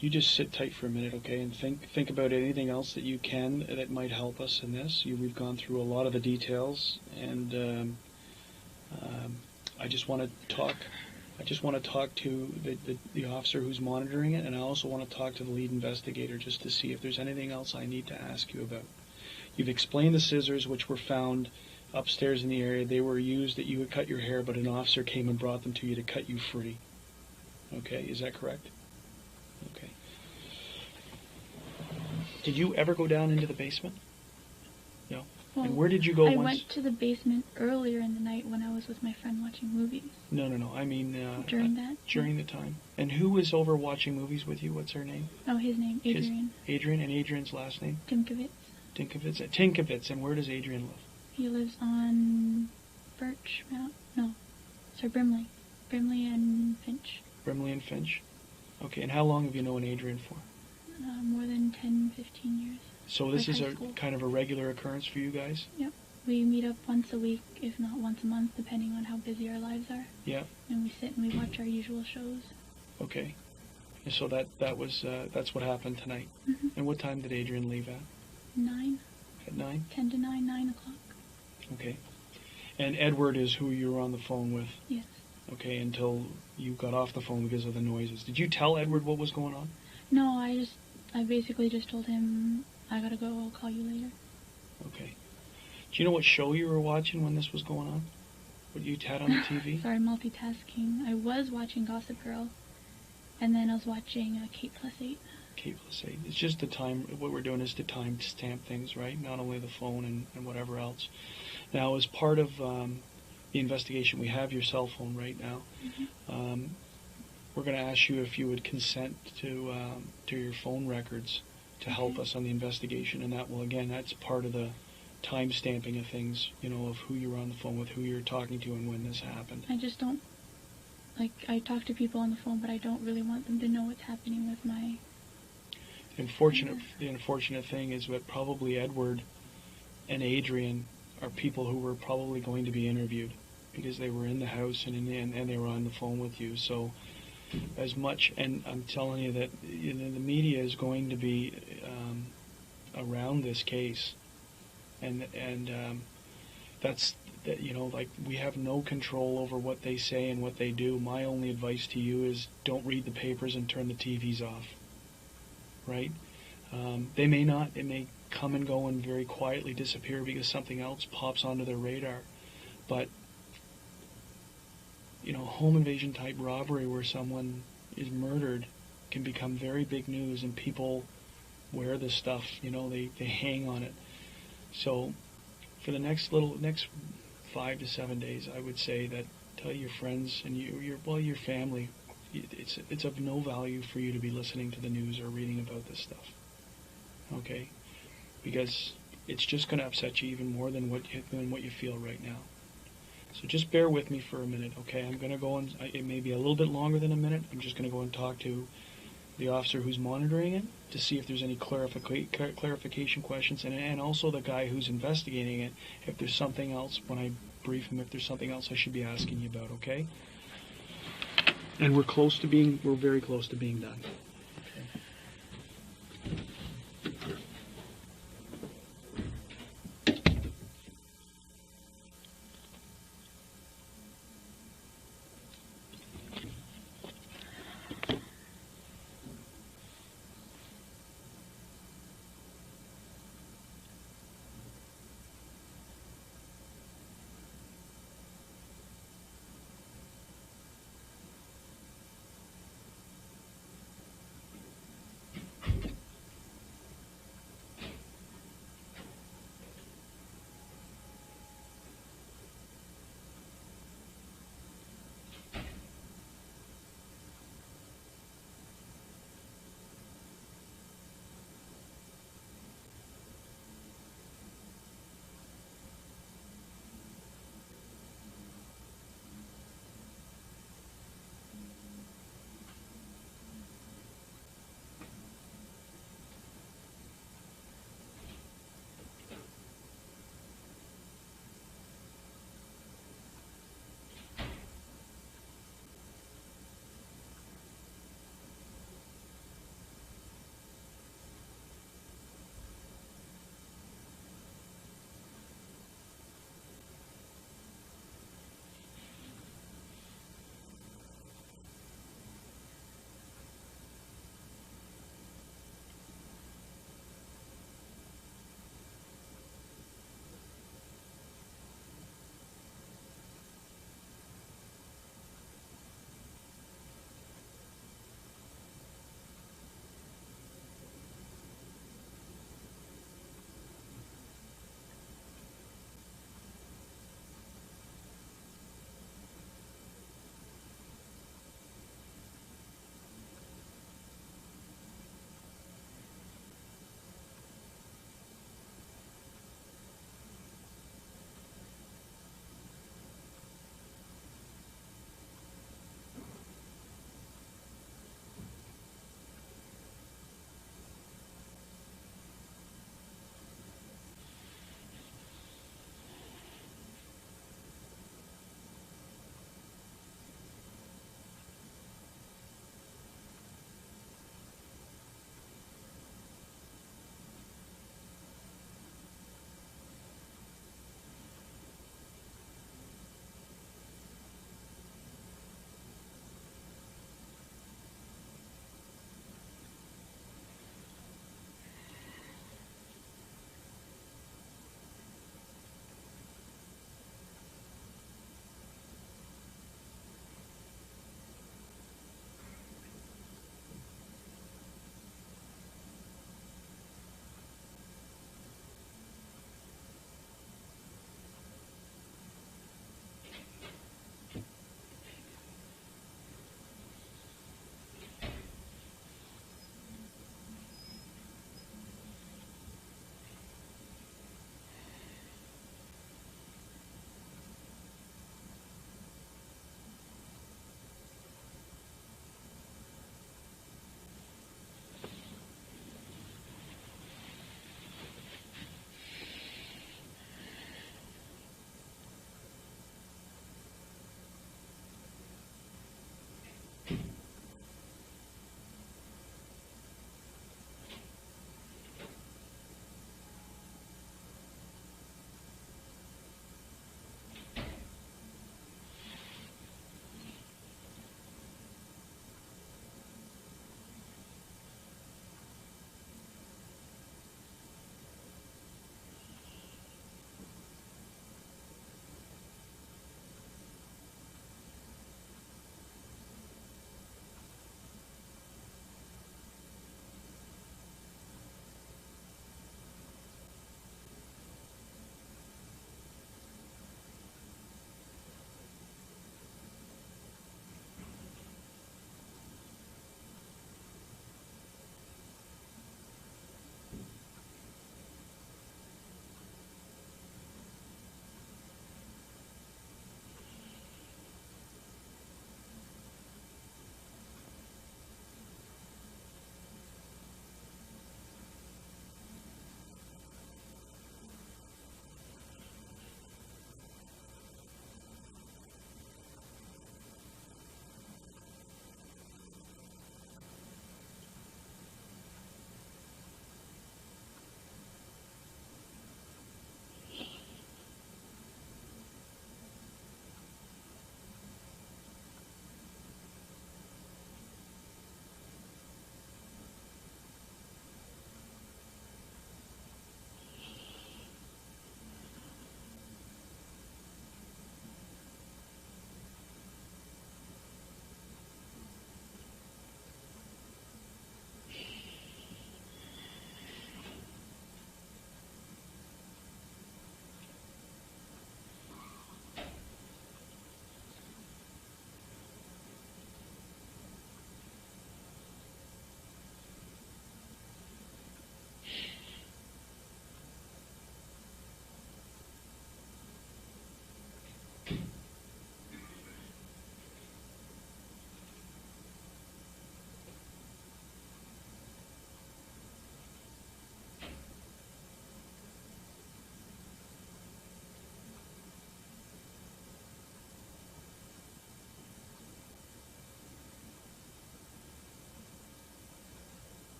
[SPEAKER 1] You just sit tight for a minute, okay, and think about anything else that you can that might help us in this. We've gone through a lot of the details, and I just want to talk. I just want to talk to the officer who's monitoring it, and I also want to talk to the lead investigator just to see if there's anything else I need to ask you about. You've explained the scissors which were found upstairs in the area. They were used that you would cut your hair, but an officer came and brought them to you to cut you free. Okay, is that correct? Okay. Did you ever go down into the basement? No.
[SPEAKER 2] Well,
[SPEAKER 1] and where did you go
[SPEAKER 2] I
[SPEAKER 1] once?
[SPEAKER 2] went to the basement earlier in the night when I was with my friend watching movies.
[SPEAKER 1] No. I mean...
[SPEAKER 2] during that?
[SPEAKER 1] During the time. And who was over watching movies with you? What's her name?
[SPEAKER 2] Oh, his name, Adrian.
[SPEAKER 1] Adrian, and Adrian's last name?
[SPEAKER 2] Tinkovitz.
[SPEAKER 1] Tinkovitz. And where does Adrian live?
[SPEAKER 2] He lives on Birchmount. No. Sorry, Brimley. Brimley and Finch.
[SPEAKER 1] Brimley and Finch. Okay, and how long have you known Adrian for?
[SPEAKER 2] More than 10, 15 years.
[SPEAKER 1] So this is
[SPEAKER 2] high school.
[SPEAKER 1] kind of a regular occurrence for you guys?
[SPEAKER 2] Yep. We meet up once a week, if not once a month, depending on how busy our lives are.
[SPEAKER 1] Yeah.
[SPEAKER 2] And we sit and we watch our usual shows.
[SPEAKER 1] Okay. And so that's what happened tonight.
[SPEAKER 2] Mm-hmm.
[SPEAKER 1] And what time did Adrian leave at?
[SPEAKER 2] 9.
[SPEAKER 1] At 9?
[SPEAKER 2] 10 to 9, 9 o'clock.
[SPEAKER 1] Okay. And Edward is who you were on the phone with?
[SPEAKER 2] Yes.
[SPEAKER 1] Okay, until you got off the phone because of the noises. Did you tell Edward what was going on?
[SPEAKER 2] No, I basically just told him, I gotta go, I'll call you later.
[SPEAKER 1] Okay. Do you know what show you were watching when this was going on? What you had on the TV?
[SPEAKER 2] Sorry, multitasking. I was watching Gossip Girl, and then I was watching Kate Plus 8.
[SPEAKER 1] Kate Plus 8. It's just the time, what we're doing is to time stamp things, right? Not only the phone and whatever else. Now, as part of the investigation, we have your cell phone right now.
[SPEAKER 2] Mm-hmm.
[SPEAKER 1] We're going to ask you if you would consent to your phone records to help us on the investigation, and that will, again, that's part of the time stamping of things, of who you were on the phone with, who you were talking to, and when this happened.
[SPEAKER 2] I just don't, I talk to people on the phone, but I don't really want them to know what's happening with my...
[SPEAKER 1] The unfortunate thing is that probably Edward and Adrian are people who were probably going to be interviewed because they were in the house and they were on the phone with you. So as much, and I'm telling you that the media is going to be around this case, and that's that, like, we have no control over what they say and what they do. My only advice to you is don't read the papers and turn the TVs off. Right? They may not. It may come and go and very quietly disappear because something else pops onto their radar. But home invasion type robbery where someone is murdered can become very big news, and people wear this stuff. They hang on it. So for the next 5 to 7 days, I would say that tell your friends and your family, it's of no value for you to be listening to the news or reading about this stuff. Okay? Because it's just going to upset you even more than what you feel right now. So just bear with me for a minute, okay? I'm going to go and it may be a little bit longer than a minute. I'm just going to go and talk to the officer who's monitoring it to see if there's any clarification questions, and also the guy who's investigating it, if there's something else, when I brief him, if there's something else I should be asking you about, okay? And we're very close to being done.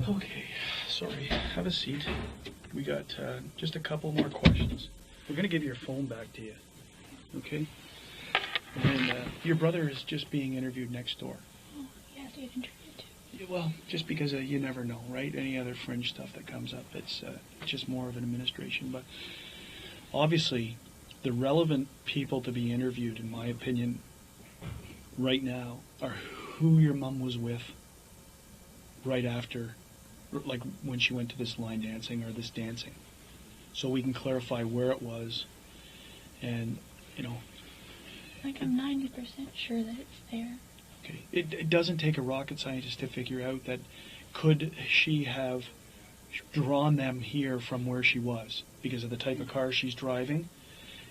[SPEAKER 1] Okay, sorry. Have a seat. We got just a couple more questions. We're going to give your phone back to you. Okay? And your brother is just being interviewed next door.
[SPEAKER 2] Oh, he has to get interviewed too.
[SPEAKER 1] Yeah, well, just because you never know, right? Any other fringe stuff that comes up, it's just more of an administration. But obviously, the relevant people to be interviewed, in my opinion, right now, are who your mom was with right after, like when she went to this line dancing or this dancing. So we can clarify where it was and, you know.
[SPEAKER 2] Like, I'm 90% sure that it's there.
[SPEAKER 1] Okay. It doesn't take a rocket scientist to figure out that could she have drawn them here from where she was because of the type of car she's driving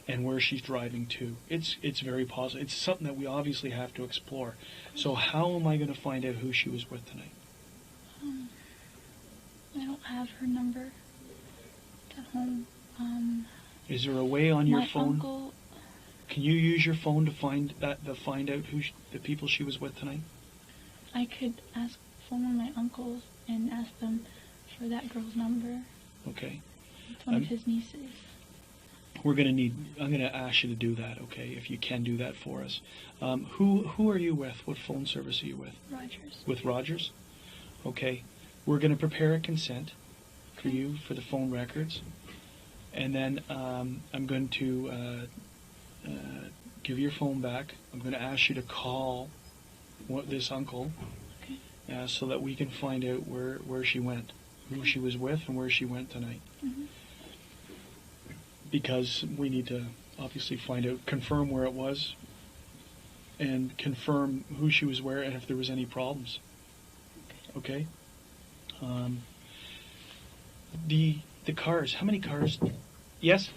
[SPEAKER 1] and where she's driving to. It's very possible. It's something that we obviously have to explore. So how am I going to find out who she was with tonight?
[SPEAKER 2] I don't have her number at home.
[SPEAKER 1] Is there a way on your
[SPEAKER 2] my
[SPEAKER 1] phone?
[SPEAKER 2] Uncle,
[SPEAKER 1] Can you use your phone to find out who the people she was with tonight?
[SPEAKER 2] I could phone one of my uncles and ask them for that girl's number.
[SPEAKER 1] Okay.
[SPEAKER 2] It's one of his nieces.
[SPEAKER 1] I'm going to ask you to do that, okay, if you can do that for us. Who are you with? What phone service are you with?
[SPEAKER 2] Rogers.
[SPEAKER 1] With Rogers? Okay. We're going to prepare a consent for you for the phone records. And then I'm going to give your phone back. I'm going to ask you to call this uncle so that we can find out where she went, who she was with, and where she went tonight.
[SPEAKER 2] Mm-hmm.
[SPEAKER 1] Because we need to obviously find out, confirm where it was, and confirm who she was where and if there was any problems. Okay? The cars. How many cars? Yes?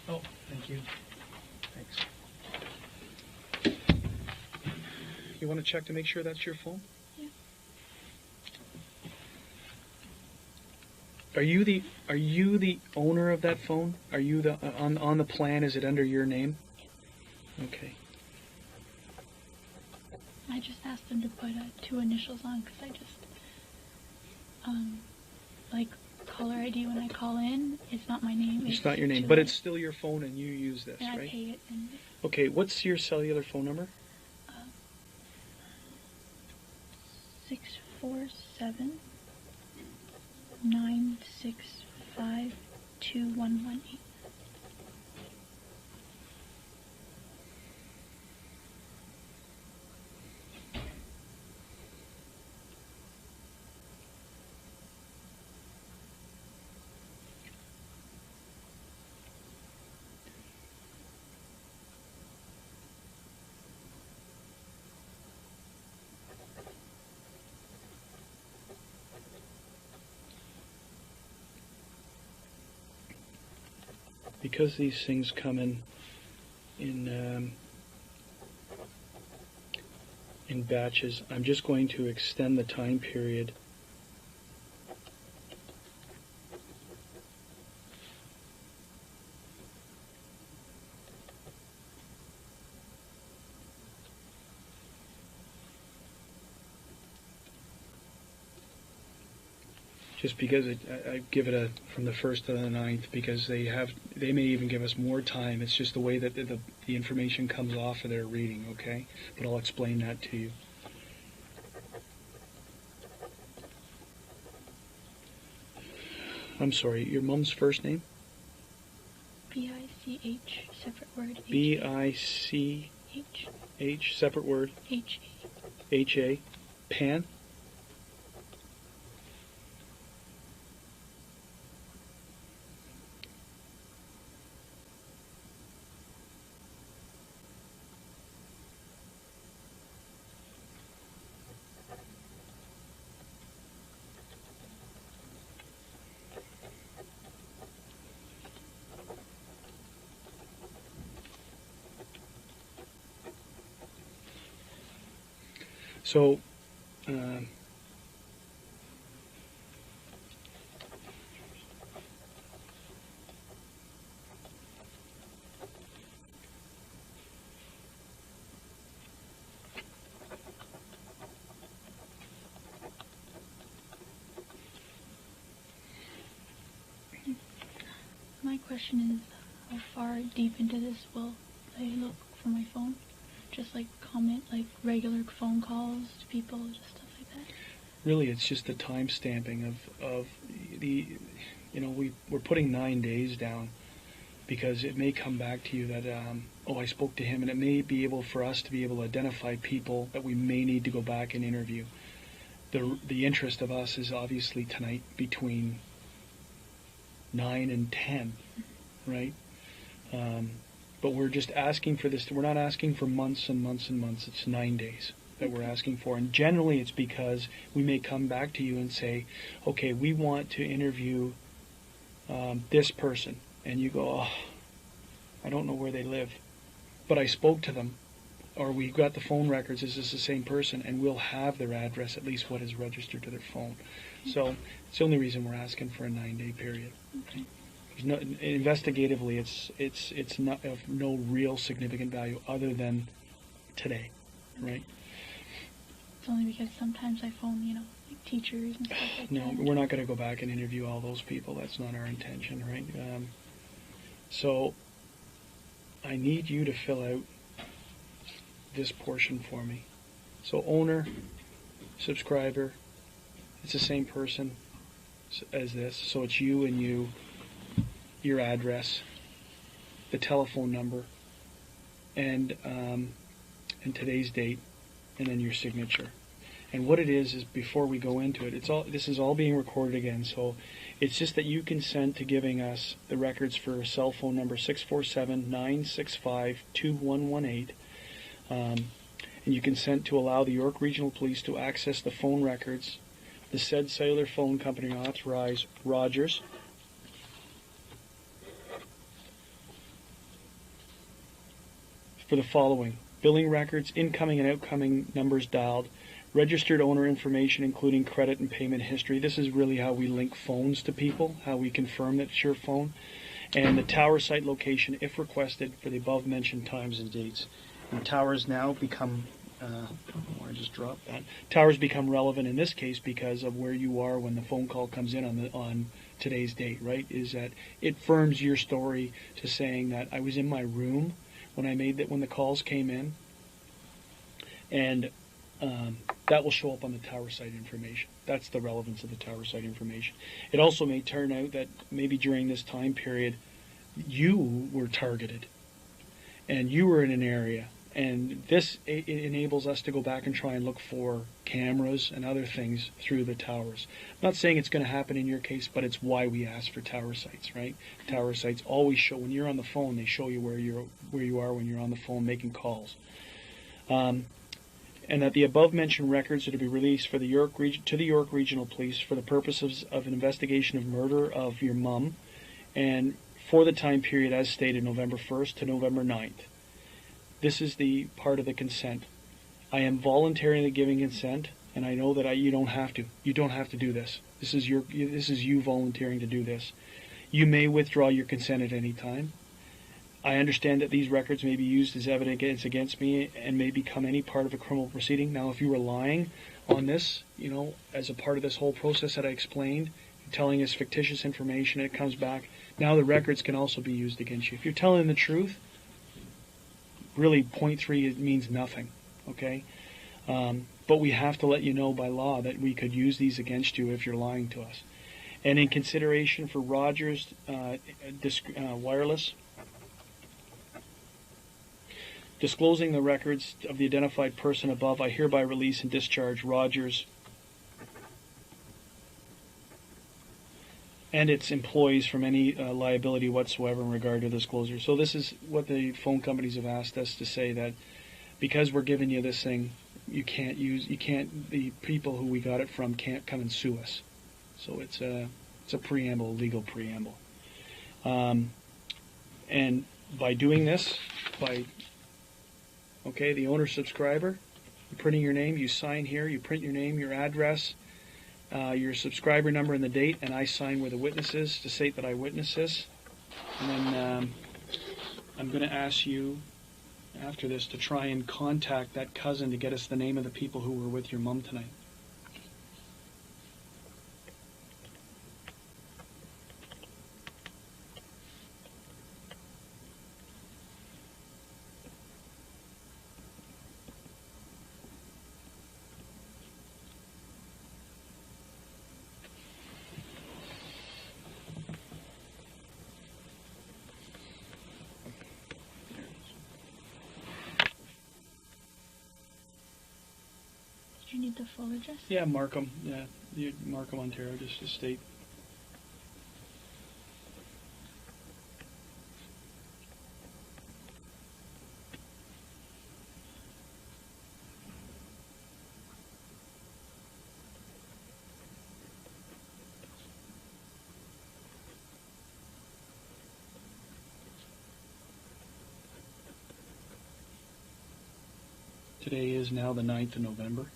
[SPEAKER 1] Oh, thank you. Thanks. You want to check to make sure that's your phone?
[SPEAKER 2] Yeah.
[SPEAKER 1] Are you the owner of that phone? Are you the on the plan? Is it under your name? Okay.
[SPEAKER 2] I just asked them to put 2 initials on because I just like caller ID when I call in. It's not my name.
[SPEAKER 1] It's not your name, but it's still your phone, and you use this,
[SPEAKER 2] and
[SPEAKER 1] right?
[SPEAKER 2] I pay it. And
[SPEAKER 1] Okay. What's your cellular phone number?
[SPEAKER 2] 647-965-2118.
[SPEAKER 1] Because these things come in batches, I'm just going to extend the time period. Just because I give it from the 1st to the 9th, because they may even give us more time. It's just the way that the information comes off of their reading, okay? But I'll explain that to you. I'm sorry, your mom's first name?
[SPEAKER 2] B-I-C-H, separate word.
[SPEAKER 1] B-I-C-H, separate word.
[SPEAKER 2] H-A.
[SPEAKER 1] H-A. Pan? So,
[SPEAKER 2] question is, how far deep into this will I look for my phone? Just like comment, like regular phone calls to people, just stuff like that?
[SPEAKER 1] Really, it's just the time stamping of the, we're putting 9 days down because it may come back to you that, I spoke to him, and it may be able for us to be able to identify people that we may need to go back and interview. The interest of us is obviously tonight between 9 and 10, right? But we're just asking for this. We're not asking for months and months and months. It's 9 days that we're asking for. And generally it's because we may come back to you and say, okay, we want to interview this person. And you go, oh, I don't know where they live. But I spoke to them. Or we got the phone records. Is this the same person? And we'll have their address, at least what is registered to their phone. So it's the only reason we're asking for a 9-day period.
[SPEAKER 2] Okay.
[SPEAKER 1] No, investigatively, it's not of no real significant value other than today, right?
[SPEAKER 2] It's only because sometimes I phone, like teachers and stuff like
[SPEAKER 1] No,
[SPEAKER 2] that.
[SPEAKER 1] we're not going to go back and interview all those people. That's not our intention, right? So I need you to fill out this portion for me. So owner, subscriber, it's the same person as this. So it's you and you. Your address, the telephone number, and today's date, and then your signature. And what it is before we go into it, this is all being recorded again. So it's just that you consent to giving us the records for cell phone number 647-965-2118, and you consent to allow the York Regional Police to access the phone records. The said cellular phone company authorized Rogers for the following: billing records, incoming and outgoing numbers dialed, registered owner information including credit and payment history. This is really how we link phones to people, how we confirm that it's your phone, and the tower site location if requested for the above mentioned times and dates. And towers now become, I just dropped that. Towers become relevant in this case because of where you are when the phone call comes in on today's date, right? Is that it firms your story to saying that I was in my room when the calls came in, and that will show up on the tower site information. That's the relevance of the tower site information. It also may turn out that maybe during this time period you were targeted and you were in an area, and this enables us to go back and try and look for cameras and other things through the towers. I'm not saying it's going to happen in your case, but it's why we ask for tower sites, right? Tower sites always show, when you're on the phone, they show you where you are when you're on the phone making calls. And that the above mentioned records are to be released to the York Regional Police for the purposes of an investigation of murder of your mum, and for the time period as stated, November 1st to November 9th. This is the part of the consent. I am voluntarily giving consent, and I know that you don't have to. You don't have to do this. This is you volunteering to do this. You may withdraw your consent at any time. I understand that these records may be used as evidence against me and may become any part of a criminal proceeding. Now, if you were lying on this, as a part of this whole process that I explained, telling us fictitious information, and it comes back, now the records can also be used against you. If you're telling the truth, really, point 3, it means nothing, okay? But we have to let you know by law that we could use these against you if you're lying to us. And in consideration for Rogers Wireless, disclosing the records of the identified person above, I hereby release and discharge Rogers and its employees from any liability whatsoever in regard to disclosure. So this is what the phone companies have asked us to say, that because we're giving you this thing, the people who we got it from can't come and sue us. So it's a preamble, a legal preamble. And by doing this, the owner subscriber, you're printing your name, you sign here, you print your name, your address, your subscriber number and the date, and I sign where the witness is to state that I witnessed this. And then I'm going to ask you after this to try and contact that cousin to get us the name of the people who were with your mom tonight.
[SPEAKER 2] read the full address?
[SPEAKER 1] Yeah, Markham. Yeah, Markham, Ontario, just to state. Today is now the 9th of November.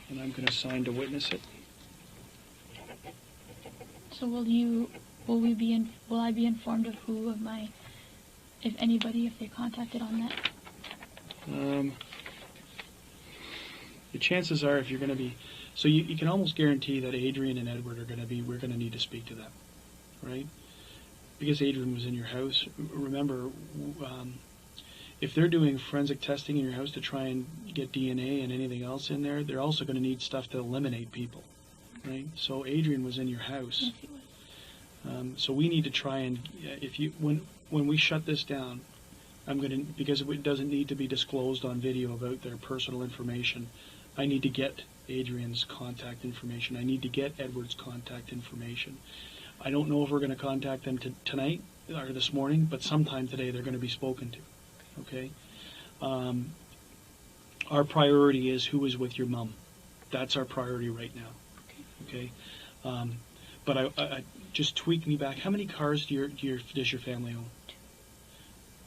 [SPEAKER 1] And I'm going to sign to witness it.
[SPEAKER 2] So will I be informed of who of my, if anybody, if they're contacted on that?
[SPEAKER 1] The chances are, if you're going to be, so you can almost guarantee that Adrian and Edward are going to be, we're going to need to speak to them, right? Because Adrian was in your house. Remember, if they're doing forensic testing in your house to try and get DNA and anything else in there, they're also going to need stuff to eliminate people, right? So Adrian was in your house.
[SPEAKER 2] Yes, he was.
[SPEAKER 1] So we need to try and, when we shut this down, because it doesn't need to be disclosed on video about their personal information, I need to get Adrian's contact information. I need to get Edward's contact information. I don't know if we're going to contact them tonight or this morning, but sometime today they're going to be spoken to. Okay? Our priority is who is with your mom. That's our priority right now. Okay? But I just tweak me back. How many cars does your family own?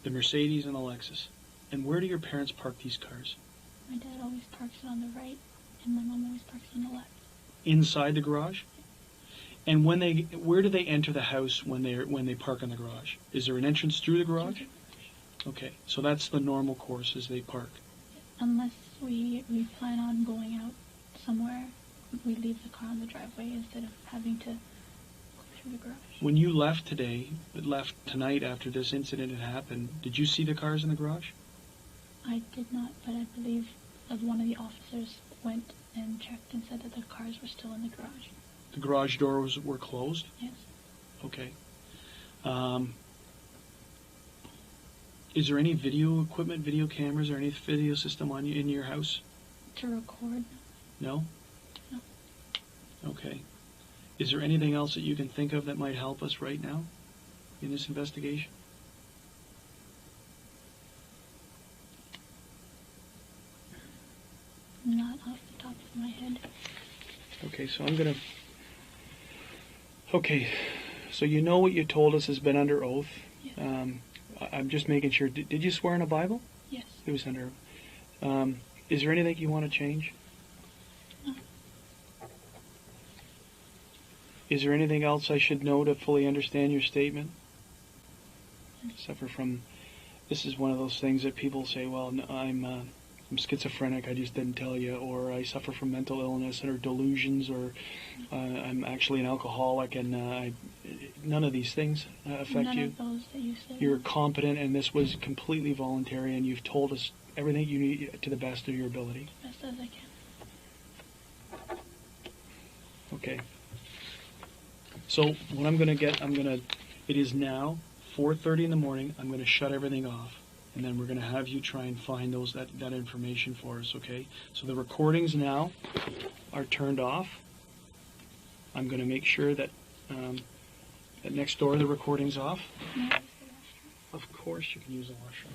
[SPEAKER 1] The Mercedes and the Lexus. And where do your parents park these cars?
[SPEAKER 2] My dad always parks it on the right, and my mom always parks it on the left.
[SPEAKER 1] Inside the garage? And where do they enter the house when they park in the garage? Is there an entrance through the garage? Okay, so that's the normal course as they park.
[SPEAKER 2] Unless we plan on going out somewhere, we leave the car on the driveway instead of having to go through the garage.
[SPEAKER 1] When you left tonight after this incident had happened, did you see the cars in the garage?
[SPEAKER 2] I did not, but I believe that one of the officers went and checked and said that the cars were still in the garage.
[SPEAKER 1] The garage doors were closed?
[SPEAKER 2] Yes.
[SPEAKER 1] Okay. Is there any video equipment, video cameras, or any video system in your house?
[SPEAKER 2] To record?
[SPEAKER 1] No?
[SPEAKER 2] No.
[SPEAKER 1] Okay. Is there anything else that you can think of that might help us right now in this investigation?
[SPEAKER 2] Not off the top of my head.
[SPEAKER 1] Okay, so Okay, so you know what you told us has been under oath.
[SPEAKER 2] Yes.
[SPEAKER 1] I'm just making sure. Did you swear in a Bible?
[SPEAKER 2] Yes.
[SPEAKER 1] It was under. Is there anything you want to change?
[SPEAKER 2] No.
[SPEAKER 1] Is there anything else I should know to fully understand your statement? Suffer from. This is one of those things that people say. Well, no, I'm schizophrenic. I just didn't tell you, or I suffer from mental illness or delusions, or I'm actually an alcoholic, and none of these things affect you.
[SPEAKER 2] None of those that you said.
[SPEAKER 1] You're competent, and this was completely voluntary, and you've told us everything you need to the best of your ability.
[SPEAKER 2] Best as I can.
[SPEAKER 1] Okay. So what I'm going to it is now 4:30 in the morning. I'm going to shut everything off, and then we're going to have you try and find that information for us, okay? So the recordings now are turned off. I'm going to make sure that next door the recording's off.
[SPEAKER 2] No,
[SPEAKER 1] Of course you can use the washroom.